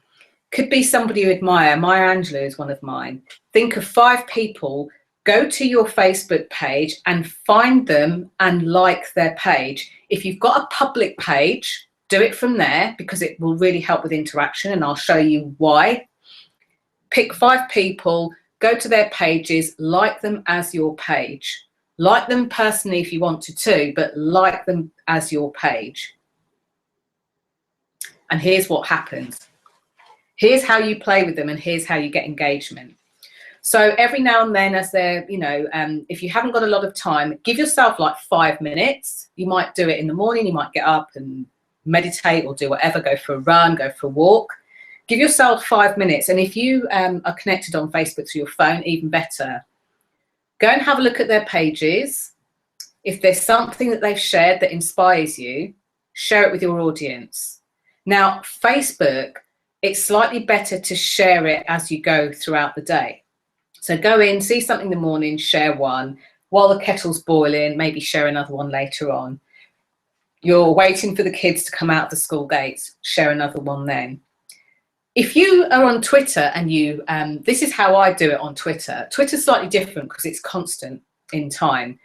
Could be somebody you admire. Maya Angelou is one of mine. Think of 5 people. Go to your Facebook page and find them and like their page. If you've got a public page, do it from there because it will really help with interaction, and I'll show you why. Pick 5 people, go to their pages, like them as your page. Like them personally if you want to too, but like them as your page. And here's what happens. Here's how you play with them, and here's how you get engagement. So every now and then, as they're, you know, if you haven't got a lot of time, give yourself like 5 minutes. You might do it in the morning. You might get up and meditate or do whatever, go for a run, go for a walk. Give yourself 5 minutes. And if you are connected on Facebook to your phone, even better. Go and have a look at their pages. If there's something that they've shared that inspires you, share it with your audience. Now, Facebook, it's slightly better to share it as you go throughout the day. So go in, see something in the morning, share one. While the kettle's boiling, maybe share another one later on. You're waiting for the kids to come out of the school gates, share another one then. If you are on Twitter and you, this is how I do it on Twitter. Twitter's slightly different because it's constant in time.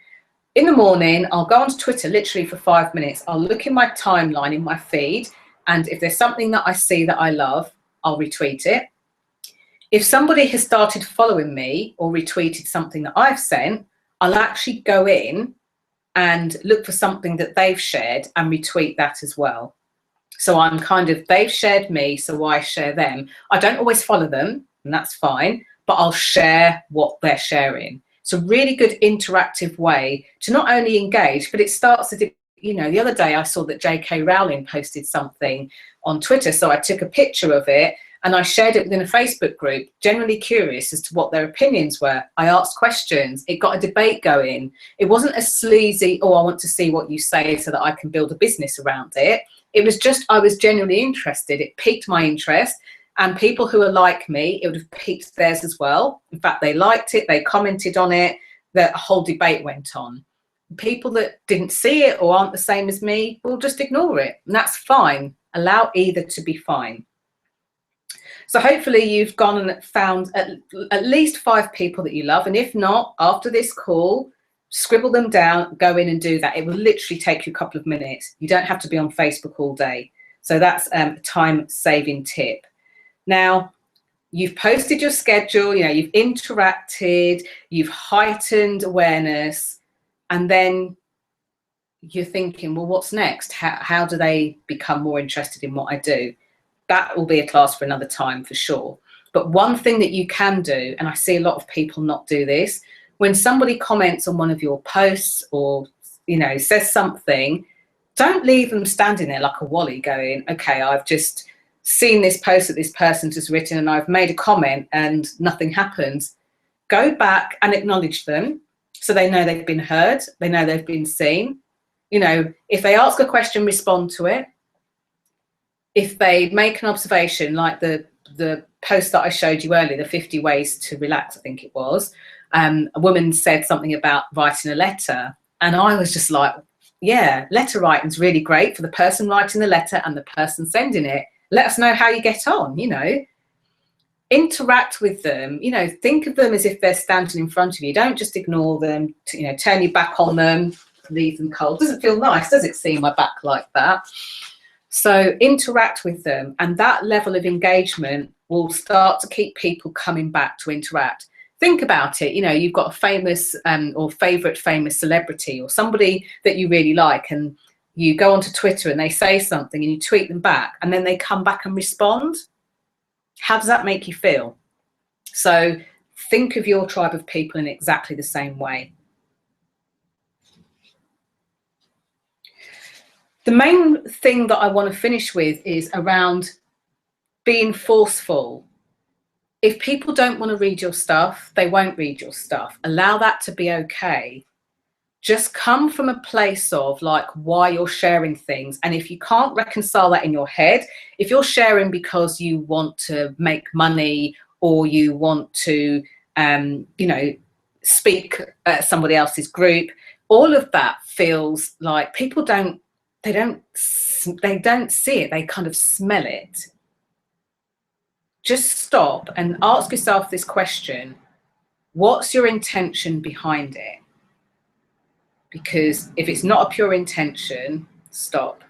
In the morning, I'll go onto Twitter literally for 5 minutes. I'll look in my timeline, in my feed, and if there's something that I see that I love, I'll retweet it. If somebody has started following me or retweeted something that I've sent, I'll actually go in and look for something that they've shared and retweet that as well. So I'm kind of, they've shared me, so I share them. I don't always follow them, and that's fine, but I'll share what they're sharing. It's a really good interactive way to not only engage, but it starts to, you know, the other day I saw that J.K. Rowling posted something on Twitter, so I took a picture of it and I shared it within a Facebook group, generally curious as to what their opinions were. I asked questions. It got a debate going. It wasn't a sleazy, oh, I want to see what you say so that I can build a business around it. It was just, I was genuinely interested. It piqued my interest. And people who are like me, it would have piqued theirs as well. In fact, they liked it. They commented on it. The whole debate went on. People that didn't see it or aren't the same as me will just ignore it. And that's fine. Allow either to be fine. So hopefully you've gone and found at least 5 people that you love. And if not, after this call, scribble them down, go in and do that. It will literally take you a couple of minutes. You don't have to be on Facebook all day. So that's a time-saving tip. Now, you've posted your schedule, you've interacted, you've heightened awareness, and then you're thinking, well, what's next? How do they become more interested in what I do? That will be a class for another time for sure. But one thing that you can do, and I see a lot of people not do this, when somebody comments on one of your posts or, says something, don't leave them standing there like a wally going, okay, I've just seen this post that this person has written and I've made a comment and nothing happens. Go back and acknowledge them so they know they've been heard, they know they've been seen. If they ask a question, respond to it. If they make an observation, like the post that I showed you earlier, the 50 ways to relax, I think it was, a woman said something about writing a letter, and I was just like, yeah, letter writing's really great for the person writing the letter and the person sending it. Let us know how you get on, interact with them, think of them as if they're standing in front of you. Don't just ignore them, turn your back on them, leave them cold. Doesn't feel nice, does it, seeing my back like that? So interact with them, and that level of engagement will start to keep people coming back to interact. Think about it, you've got a famous or favourite famous celebrity or somebody that you really like, and you go onto Twitter and they say something and you tweet them back and then they come back and respond. How does that make you feel? So think of your tribe of people in exactly the same way. The main thing that I want to finish with is around being forceful. If people don't want to read your stuff, they won't read your stuff. Allow that to be okay. Just come from a place of like why you're sharing things. And if you can't reconcile that in your head, if you're sharing because you want to make money or you want to, speak at somebody else's group, all of that feels like people they don't see it. They kind of smell it. Just stop and ask yourself this question. What's your intention behind it? Because if it's not a pure intention, stop.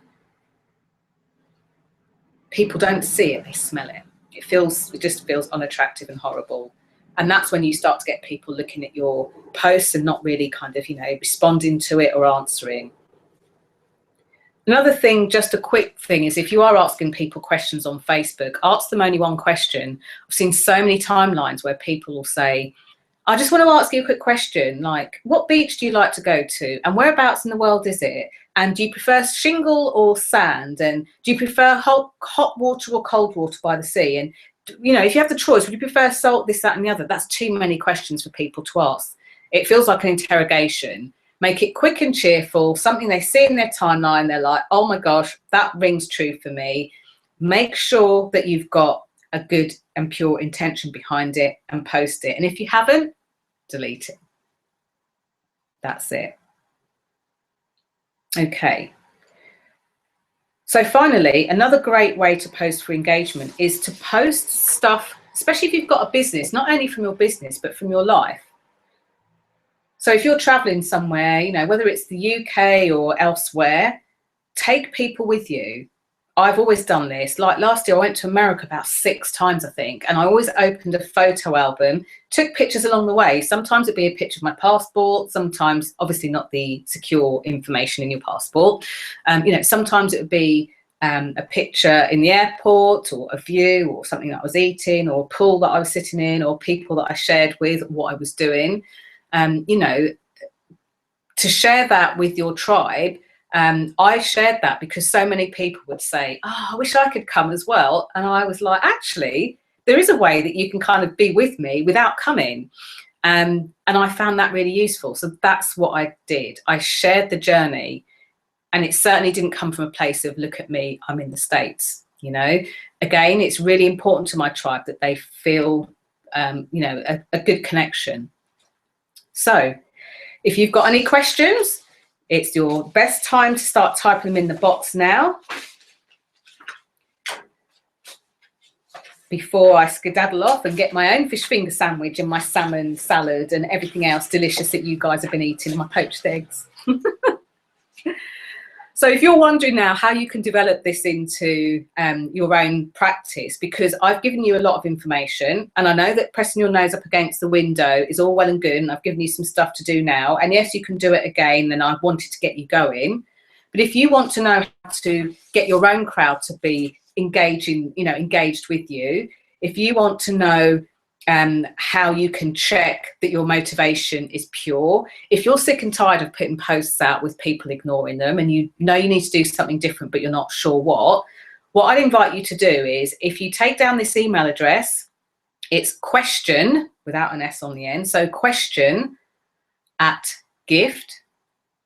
People don't see it, they smell it. It just feels unattractive and horrible. And that's when you start to get people looking at your posts and not really kind of, responding to it or answering. Another thing, just a quick thing, is if you are asking people questions on Facebook, ask them only one question. I've seen so many timelines where people will say, I just want to ask you a quick question, like, what beach do you like to go to? And whereabouts in the world is it? And do you prefer shingle or sand? And do you prefer hot water or cold water by the sea? And, if you have the choice, would you prefer salt, this, that, and the other? That's too many questions for people to ask. It feels like an interrogation. Make it quick and cheerful, something they see in their timeline. They're like, oh my gosh, that rings true for me. Make sure that you've got a good and pure intention behind it and post it. And if you haven't, delete it. That's it. Okay. So finally, another great way to post for engagement is to post stuff, especially if you've got a business, not only from your business, but from your life. So if you're traveling somewhere, whether it's the UK or elsewhere, take people with you. I've always done this. Like last year, I went to America about 6 times, I think, and I always opened a photo album, took pictures along the way. Sometimes it'd be a picture of my passport, sometimes obviously not the secure information in your passport. Sometimes it would be a picture in the airport or a view or something that I was eating or a pool that I was sitting in or people that I shared with, what I was doing. To share that with your tribe I shared that because so many people would say, oh, I wish I could come as well. And I was like, actually, there is a way that you can kind of be with me without coming. And I found that really useful. So that's what I did. I shared the journey, and it certainly didn't come from a place of, look at me, I'm in the States, you know. Again, it's really important to my tribe that they feel, you know, a good connection. So if you've got any questions, it's your best time to start typing them in the box now, before I skedaddle off and get my own fish finger sandwich and my salmon salad and everything else delicious that you guys have been eating, my poached eggs. So if you're wondering now how you can develop this into your own practice, because I've given you a lot of information, and I know that pressing your nose up against the window is all well and good, and I've given you some stuff to do now, and yes, you can do it again, and I wanted to get you going. But if you want to know how to get your own crowd to be engaged with you, if you want to know how you can check that your motivation is pure, if you're sick and tired of putting posts out with people ignoring them, and you know you need to do something different but you're not sure what I'd invite you to do is, if you take down this email address, it's question without an S on the end, so question at gift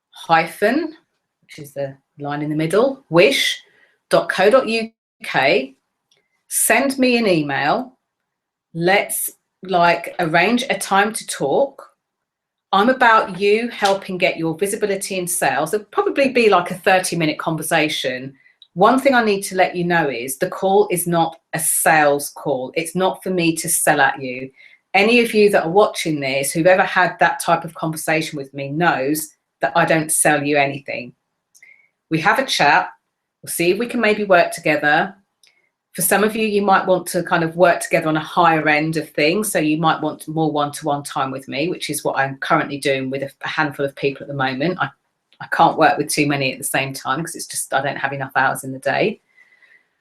hyphen, which is the line in the middle, wish.co.uk. Send me an email. Let's arrange a time to talk. I'm about you helping get your visibility in sales. It'll probably be like a 30-minute conversation. One thing I need to let you know is the call is not a sales call. It's not for me to sell at you. Any of you that are watching this who've ever had that type of conversation with me knows that I don't sell you anything. We have a chat. We'll see if we can maybe work together. For some of you, you might want to kind of work together on a higher end of things. So you might want more one-to-one time with me, which is what I'm currently doing with a handful of people at the moment. I can't work with too many at the same time because it's just, I don't have enough hours in the day.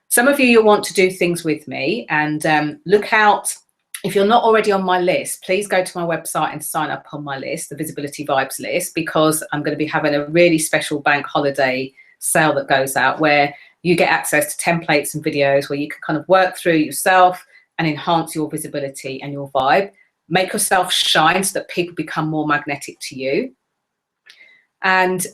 Some of you, you'll want to do things with me, and look out. If you're not already on my list, please go to my website and sign up on my list, the Visibility Vibes list, because I'm going to be having a really special bank holiday sale that goes out where you get access to templates and videos where you can kind of work through yourself and enhance your visibility and your vibe. Make yourself shine so that people become more magnetic to you. And,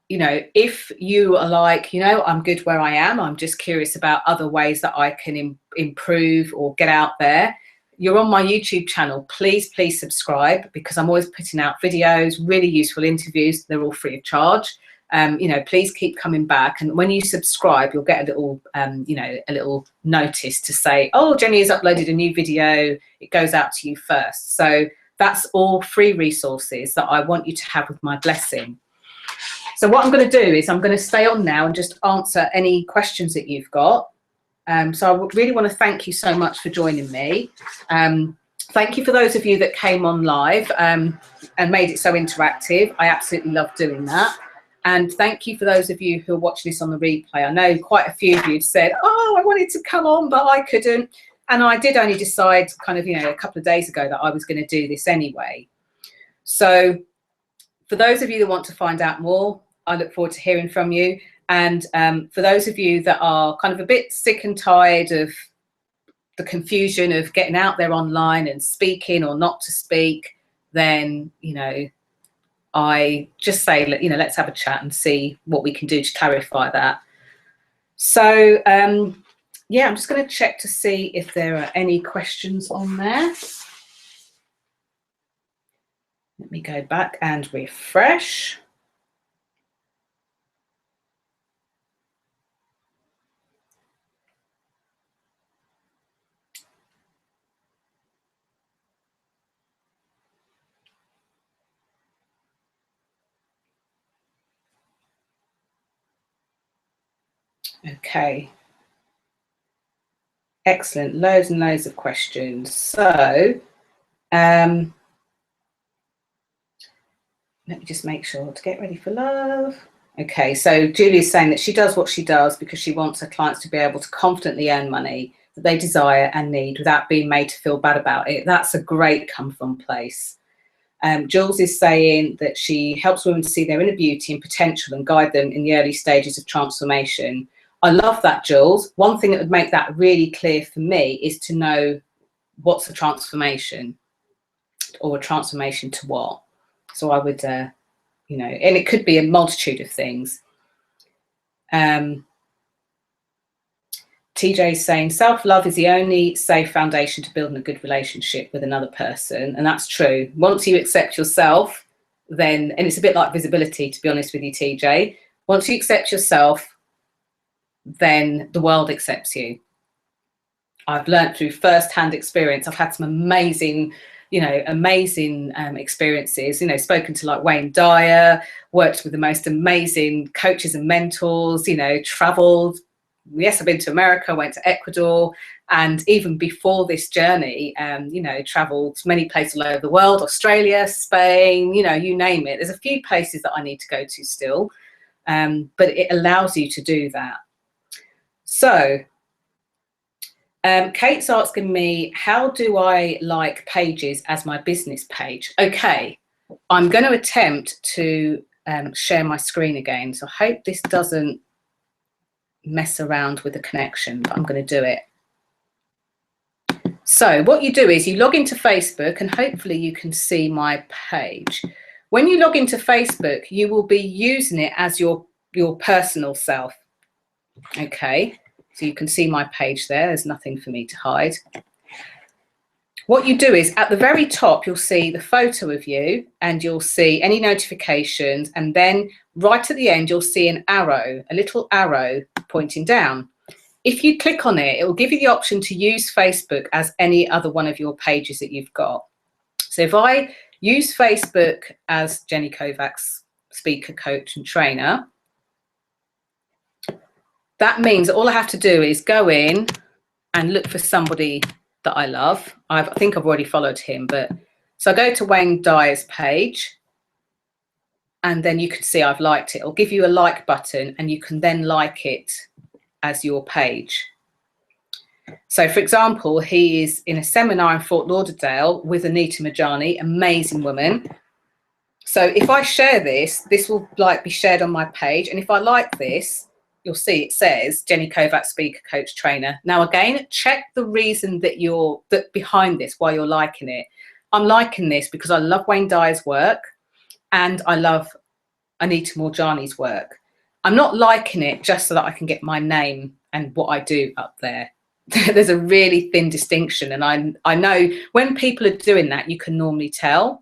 you know, if you are like, you know, I'm good where I am, I'm just curious about other ways that I can improve or get out there, you're on my YouTube channel. Please subscribe, because I'm always putting out videos, really useful interviews. They're all free of charge. You know, please keep coming back, and when you subscribe you'll get a little you know, a little notice to say, oh, Jenny has uploaded a new video. It goes out to you first. So that's all free resources that I want you to have with my blessing. So what I'm going to do is I'm going to stay on now and just answer any questions that you've got. So I really want to thank you so much for joining me. Thank you for those of you that came on live and made it so interactive. I absolutely love doing that. And thank you for those of you who are watching this on the replay. I know quite a few of you said, oh, I wanted to come on, but I couldn't. And I did only decide kind of, you know, a couple of days ago that I was going to do this anyway. So for those of you that want to find out more, I look forward to hearing from you. And for those of you that are kind of a bit sick and tired of the confusion of getting out there online and speaking or not to speak, then, you know, I just say, you know, let's have a chat and see what we can do to clarify that. So, yeah, I'm just going to check to see if there are any questions on there. Let me go back and refresh. Okay. Excellent. Loads and loads of questions. So, let me just make sure to get ready for love. Okay, so Julie's saying that she does what she does because she wants her clients to be able to confidently earn money that they desire and need without being made to feel bad about it. That's a great come from place. Jules is saying that she helps women to see their inner beauty and potential and guide them in the early stages of transformation. I love that, Jules. One thing that would make that really clear for me is to know what's a transformation, or a transformation to what. So I would, you know, and it could be a multitude of things. TJ is saying self-love is the only safe foundation to building a good relationship with another person. And that's true. Once you accept yourself, then, and it's a bit like visibility, to be honest with you, TJ, once you accept yourself, then the world accepts you. I've learned through first-hand experience. I've had some amazing, you know, experiences, you know, spoken to like Wayne Dyer, worked with the most amazing coaches and mentors, you know, traveled. Yes, I've been to America, went to Ecuador, and even before this journey, you know, traveled many places all over the world, Australia, Spain, you know, you name it. There's a few places that I need to go to still, but it allows you to do that. So Kate's asking me, how do I like pages as my business page? Okay, I'm going to attempt to share my screen again. So I hope this doesn't mess around with the connection, but I'm going to do it. So what you do is you log into Facebook, and hopefully you can see my page. When you log into Facebook, you will be using it as your personal self. Okay, so you can see my page there. There's nothing for me to hide. What you do is at the very top, you'll see the photo of you, and you'll see any notifications, and then right at the end, you'll see an arrow, a little arrow pointing down. If you click on it, it will give you the option to use Facebook as any other one of your pages that you've got. So if I use Facebook as Jenny Kovacs, speaker, coach and trainer, that means that all I have to do is go in and look for somebody that I love. I think I've already followed him, but so I go to Wayne Dyer's page, and then you can see I've liked it. It'll give you a like button, and you can then like it as your page. So for example, he is in a seminar in Fort Lauderdale with Anita Majani, amazing woman. So if I share this, this will like be shared on my page, and if I like this, you'll see it says Jenny Kovacs, speaker, coach, trainer. Now again, check the reason that behind this, why you're liking it. I'm liking this because I love Wayne Dyer's work and I love Anita Majani's work. I'm not liking it just so that I can get my name and what I do up there. There's a really thin distinction, and I know when people are doing that, you can normally tell.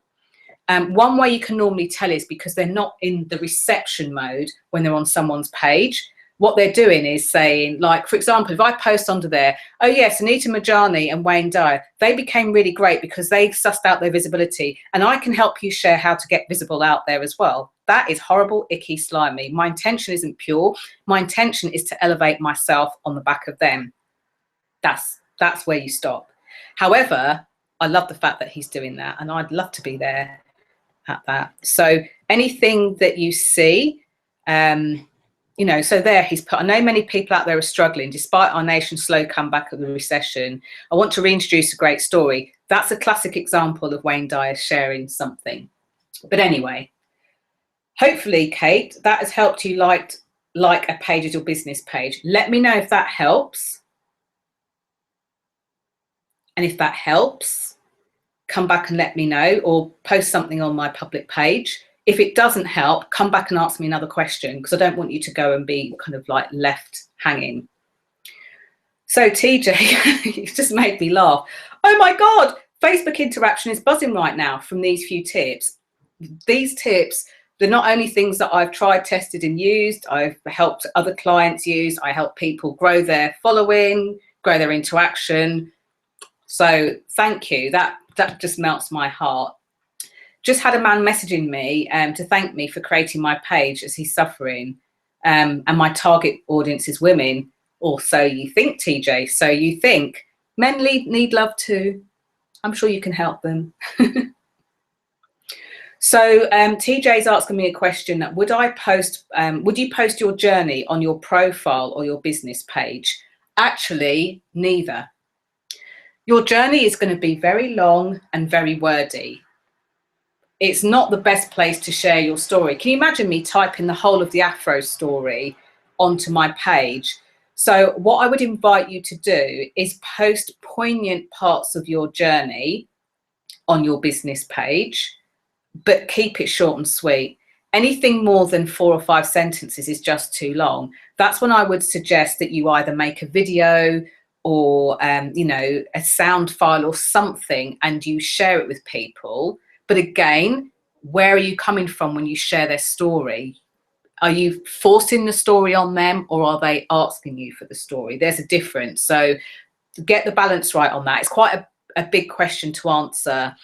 One way you can normally tell is because they're not in the reception mode when they're on someone's page. What they're doing is saying, like, for example, if I post under there, oh yes, Anita Majani and Wayne Dyer, they became really great because they sussed out their visibility, and I can help you share how to get visible out there as well. That is horrible, icky, slimy. My intention isn't pure. My intention is to elevate myself on the back of them. That's where you stop. However, I love the fact that he's doing that, and I'd love to be there at that. So anything that you see, you know, so there he's put, I know many people out there are struggling despite our nation's slow comeback of the recession. I want to reintroduce a great story. That's a classic example of Wayne Dyer sharing something. But anyway, hopefully, Kate, that has helped you like a page as your business page. Let me know if that helps. And if that helps, come back and let me know, or post something on my public page. If it doesn't help, come back and ask me another question, because I don't want you to go and be kind of like left hanging. So TJ, you just made me laugh. Oh my God, Facebook interaction is buzzing right now from these few tips. These tips, they're not only things that I've tried, tested and used, I've helped other clients use, I help people grow their following, grow their interaction. So thank you, that just melts my heart. Just had a man messaging me to thank me for creating my page as he's suffering, and my target audience is women. Or so you think, TJ. So you think men need love too. I'm sure you can help them. So TJ's asking me a question. Would you post your journey on your profile or your business page? Actually, neither. Your journey is going to be very long and very wordy. it's not the best place to share your story. Can you imagine me typing the whole of the Afro story onto my page? So what I would invite you to do is post poignant parts of your journey on your business page, but keep it short and sweet. Anything more than 4 or 5 sentences is just too long. That's when I would suggest that you either make a video or you know, a sound file or something, and you share it with people. But again, where are you coming from when you share their story? Are you forcing the story on them, or are they asking you for the story? There's a difference. So get the balance right on that. It's quite a big question to answer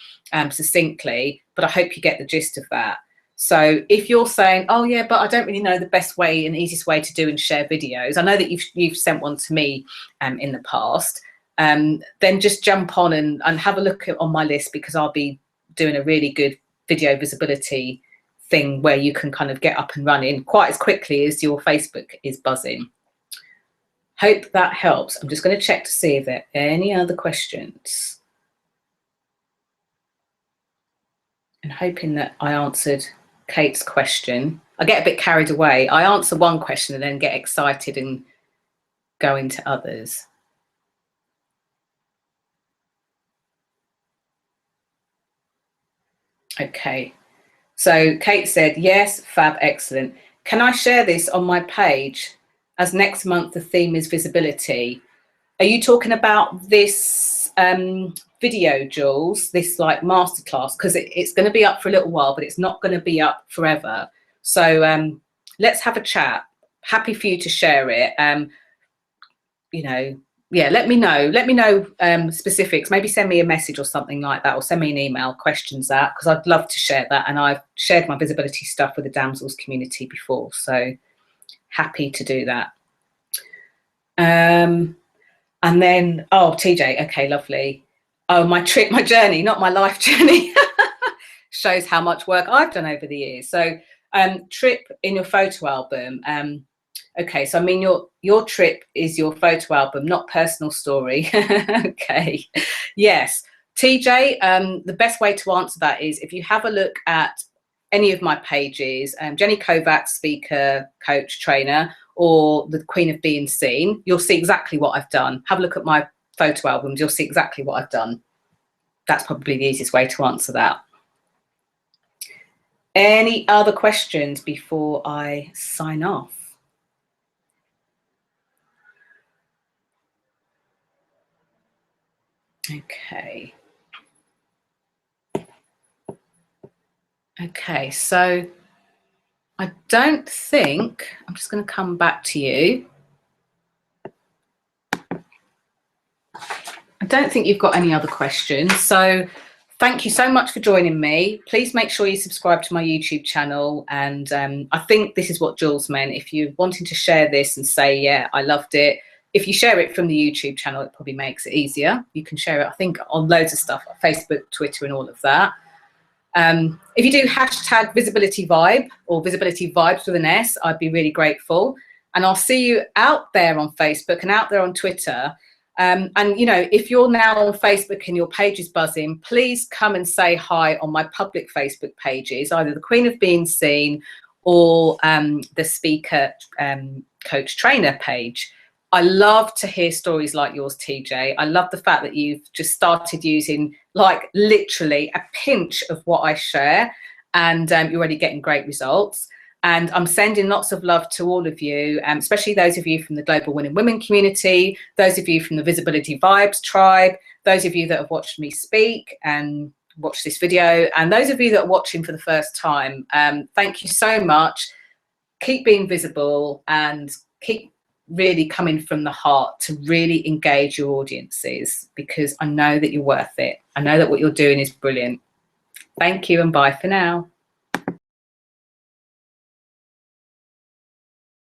succinctly, but I hope you get the gist of that. So if you're saying, oh yeah, but I don't really know the best way and easiest way to do and share videos, I know that you've sent one to me in the past, then just jump on and have a look on my list, because I'll be doing a really good video visibility thing where you can kind of get up and running quite as quickly as your Facebook is buzzing. Hope that helps. I'm just going to check to see if there are any other questions. And hoping that I answered Kate's question. I get a bit carried away. I answer one question and then get excited and go into others. Okay. So Kate said, yes, fab, excellent. Can I share this on my page, as next month the theme is visibility? Are you talking about this video, Jules, this like masterclass? Because it's going to be up for a little while, but it's not going to be up forever. So let's have a chat. Happy for you to share it. You know, yeah, let me know specifics. Maybe send me a message or something like that, or send me an email, questions that, because I'd love to share that. And I've shared my visibility stuff with the Damsels community before, so happy to do that. And then, oh, TJ, okay, lovely. Oh, my journey, not my life journey. Shows how much work I've done over the years. So trip in your photo album. Okay, so I mean, your trip is your photo album, not personal story. Okay, yes. TJ, the best way to answer that is if you have a look at any of my pages, Jenny Kovacs, speaker, coach, trainer, or the Queen of Being Seen, you'll see exactly what I've done. Have a look at my photo albums, you'll see exactly what I've done. That's probably the easiest way to answer that. Any other questions before I sign off? Okay. Okay, so I don't think, I'm just going to come back to you. I don't think you've got any other questions. So thank you so much for joining me. Please make sure you subscribe to my YouTube channel. And I think this is what Jules meant. If you're wanting to share this and say, yeah, I loved it, if you share it from the YouTube channel, it probably makes it easier. You can share it, I think, on loads of stuff, like Facebook, Twitter, and all of that. If you do hashtag visibility vibe or visibility vibes with an S, I'd be really grateful. And I'll see you out there on Facebook and out there on Twitter. And, you know, if you're now on Facebook and your page is buzzing, please come and say hi on my public Facebook pages, either the Queen of Being Seen or the speaker, coach, trainer page. I love to hear stories like yours, TJ. I love the fact that you've just started using like literally a pinch of what I share, and you're already getting great results. And I'm sending lots of love to all of you, especially those of you from the Global Winning Women community, those of you from the Visibility Vibes tribe, those of you that have watched me speak and watched this video, and those of you that are watching for the first time. Thank you so much. Keep being visible and keep really coming from the heart to really engage your audiences, because I know that you're worth it. I know that what you're doing is brilliant. Thank you and bye for now.